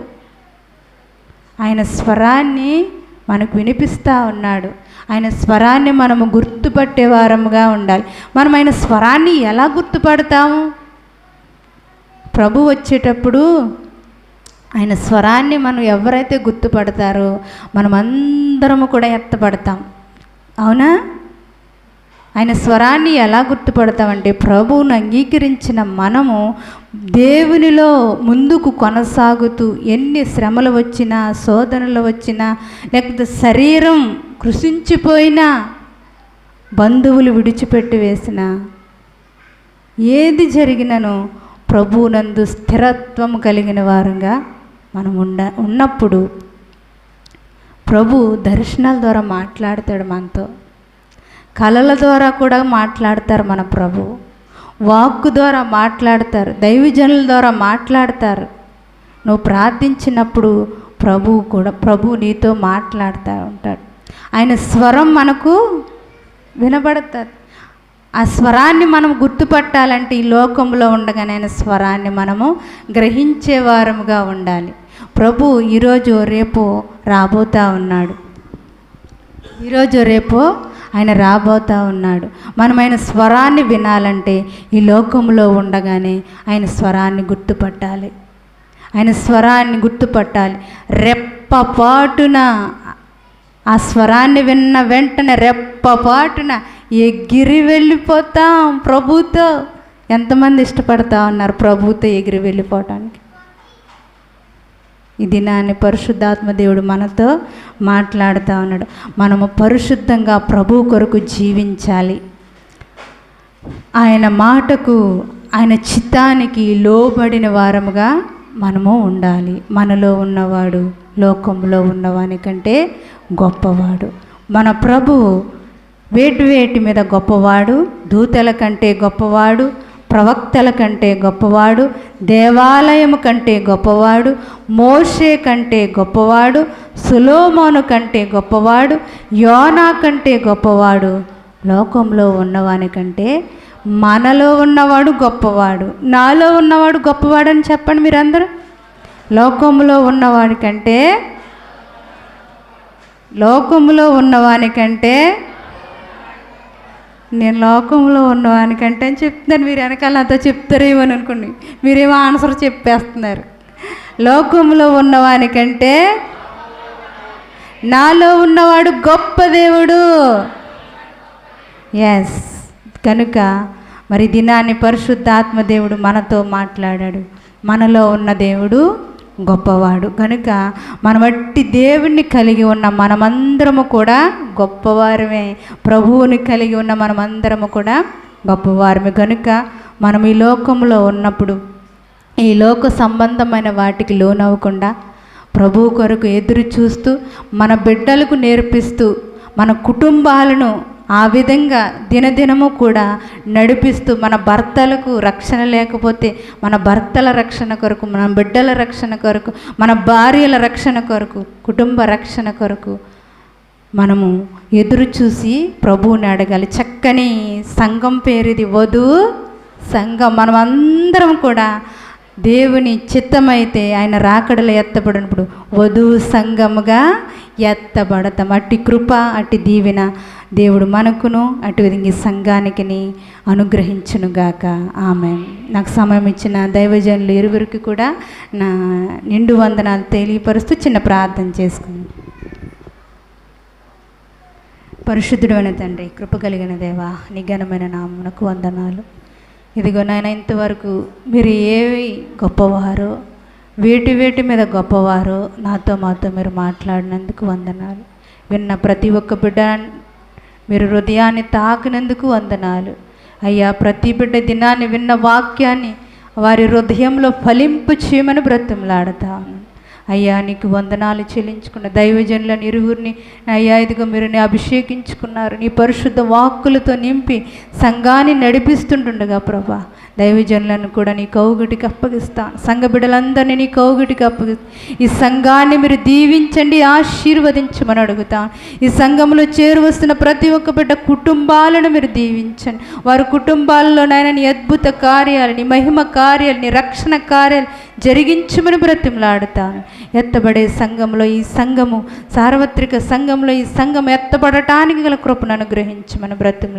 ఆయన స్వరాన్ని మనకు వినిపిస్తూ ఉన్నాడు. ఆయన స్వరాన్ని మనము గుర్తుపట్టే వారముగా ఉండాలి. మనం ఆయన స్వరాన్ని ఎలా గుర్తుపడతాము? ప్రభు వచ్చేటప్పుడు ఆయన స్వరాన్ని మనం ఎవరైతే గుర్తుపడతారో మనమందరము కూడా ఎత్తపడతాం. అవునా? ఆయన స్వరాన్ని ఎలా గుర్తుపడతామంటే, ప్రభువును అంగీకరించిన మనము దేవునిలో ముందుకు కొనసాగుతూ ఎన్ని శ్రమలు వచ్చినా, శోధనలు వచ్చినా, లేకపోతే శరీరం కృషించిపోయినా, బంధువులు విడిచిపెట్టి వేసిన, ఏది జరిగినను ప్రభువునందు స్థిరత్వం కలిగిన వారంగా మనం ఉన్నప్పుడు ప్రభు దర్శనాల ద్వారా మాట్లాడతాడు మనతో. కళల ద్వారా కూడా మాట్లాడతారు మన ప్రభు. వాక్కు ద్వారా మాట్లాడతారు, దైవజనుల ద్వారా మాట్లాడతారు. నువ్వు ప్రార్థించినప్పుడు ప్రభు నీతో మాట్లాడుతూ ఉంటాడు. ఆయన స్వరం మనకు వినబడుతుంది. ఆ స్వరాన్ని మనం గుర్తుపట్టాలంటే ఈ లోకంలో ఉండగానే ఆయన స్వరాన్ని మనము గ్రహించే వారముగా ఉండాలి. ప్రభు ఈరోజు రేపు రాబోతూ ఉన్నాడు. ఈరోజు రేపు ఆయన రాబోతూ ఉన్నాడు. మనం ఆయన స్వరాన్ని వినాలంటే ఈ లోకంలో ఉండగానే ఆయన స్వరాన్ని గుర్తుపట్టాలి. ఆయన స్వరాన్ని గుర్తుపట్టాలి. రెప్పపాటున ఆ స్వరాన్ని విన్న వెంటనే రెప్పపాటున ఎగిరి వెళ్ళిపోతాం ప్రభుతో. ఎంతమంది ఇష్టపడతా ఉన్నారు ప్రభుతో ఎగిరి వెళ్ళిపోవటానికి? ఈ దినాన్ని పరిశుద్ధాత్మ దేవుడు మనతో మాట్లాడుతూ ఉన్నాడు. మనము పరిశుద్ధంగా ప్రభు కొరకు జీవించాలి. ఆయన మాటకు, ఆయన చిత్తానికి లోబడిన వారముగా మనము ఉండాలి. మనలో ఉన్నవాడు లోకంలో ఉన్నవాని కంటే గొప్పవాడు. మన ప్రభువు వేటి మీద గొప్పవాడు? దూతల కంటే గొప్పవాడు, ప్రవక్తల కంటే గొప్పవాడు, దేవాలయము కంటే గొప్పవాడు, మోషే కంటే గొప్పవాడు, సొలొమోను కంటే గొప్పవాడు, యోనా కంటే గొప్పవాడు. లోకంలో ఉన్నవాని కంటే మనలో ఉన్నవాడు గొప్పవాడు. నాలో ఉన్నవాడు గొప్పవాడని చెప్పండి మీరందరూ. లోకంలో ఉన్నవాని కంటే, లోకంలో ఉన్నవాని కంటే, నేను లోకంలో ఉన్నవానికంటే అని చెప్తున్నాను. మీరు వెనకాల నాతో చెప్తారేమో అని అనుకోండి, మీరేమో ఆన్సర్ చెప్పేస్తున్నారు. లోకంలో ఉన్నవానికంటే నాలో ఉన్నవాడు గొప్ప దేవుడు. ఎస్, కనుక మరి దినాన్ని పరిశుద్ధాత్మ దేవుడు మనతో మాట్లాడాడు. మనలో ఉన్న దేవుడు గొప్పవాడు. కనుక మన వట్టి దేవుణ్ణి కలిగి ఉన్న మనమందరము కూడా గొప్పవారమే. ప్రభువుని కలిగి ఉన్న మనమందరము కూడా గొప్పవారమే. కనుక మనం ఈ లోకంలో ఉన్నప్పుడు ఈ లోక సంబంధమైన వాటికి లోనవ్వకుండా ప్రభువు కొరకు ఎదురు చూస్తూ, మన బిడ్డలకు నేర్పిస్తూ, మన కుటుంబాలను ఆ విధంగా దినదినము కూడా నడిపిస్తూ, మన భర్తలకు రక్షణ లేకపోతే మన భర్తల రక్షణ కొరకు, మన బిడ్డల రక్షణ కొరకు, మన భార్యల రక్షణ కొరకు, కుటుంబ రక్షణ కొరకు మనము ఎదురు చూసి ప్రభువుని అడగాలి. చక్కని సంఘం పేరుది వధువు సంఘం మనమందరం కూడా దేవుని చిత్తమైతే ఆయన రాకడలో ఎత్తబడినప్పుడు వధువు సంఘముగా ఎత్తబడతాం. అట్టి కృప, అట్టి దీవెన దేవుడు మనకును అటు విధంగా సంఘానికి అనుగ్రహించునుగాక. ఆమేన్. నాకు సమయం ఇచ్చిన దైవజనులు ఇరువురికి కూడా నా నిండు వందనాలు తెలియపరుస్తూ చిన్న ప్రార్థన చేసుకుందాం. పరిశుద్ధుడైన తండ్రి, కృప కలిగిన దేవా, నీ ఘనమైన నామమునకు వందనాలు. ఇదిగో నాయన, ఇంతవరకు మీరు ఏవి గొప్పవారో, వేటి మీద గొప్పవారో మాతో మీరు మాట్లాడినందుకు వందనాలు. విన్న ప్రతి ఒక్క బిడ్డ మీరు హృదయాన్ని తాకినందుకు వందనాలు అయ్యా. ప్రతి బిడ్డ దినాన్ని విన్న వాక్యాన్ని వారి హృదయంలో ఫలింపు చేయమని బ్రతిమలాడతాను అయ్యా. నీకు వందనాలు చెల్లించుకున్న దైవజనులను ఇరువురిని అయ్యా, ఇదిగో మీరు అభిషేకించుకున్నారు. నీ పరిశుద్ధ వాక్కులతో నింపి సంఘాన్ని నడిపిస్తుండగా ప్రభా, దైవజనులను కూడా నీ కౌగిటికి అప్పగిస్తాను. సంఘ బిడ్డలందరినీ నీ కౌగిటికి అప్పగిస్తాను. ఈ సంఘాన్ని మీరు దీవించండి, ఆశీర్వదించమని అడుగుతాను. ఈ సంఘంలో చేరువస్తున్న ప్రతి ఒక్క బిడ్డ కుటుంబాలను మీరు దీవించండి. వారి కుటుంబాల్లో నాయన నీ అద్భుత కార్యాలు, నీ మహిమ కార్యాలు, నీ రక్షణ కార్యాలు జరిగించమని బ్రతిమలాడుతాను. ఎత్తబడే సంఘంలో, ఈ సంఘము సార్వత్రిక సంఘంలో ఈ సంఘం ఎత్తబడటానికి గల కృపను అనుగ్రహించమని బ్రతిమలాడుతాను.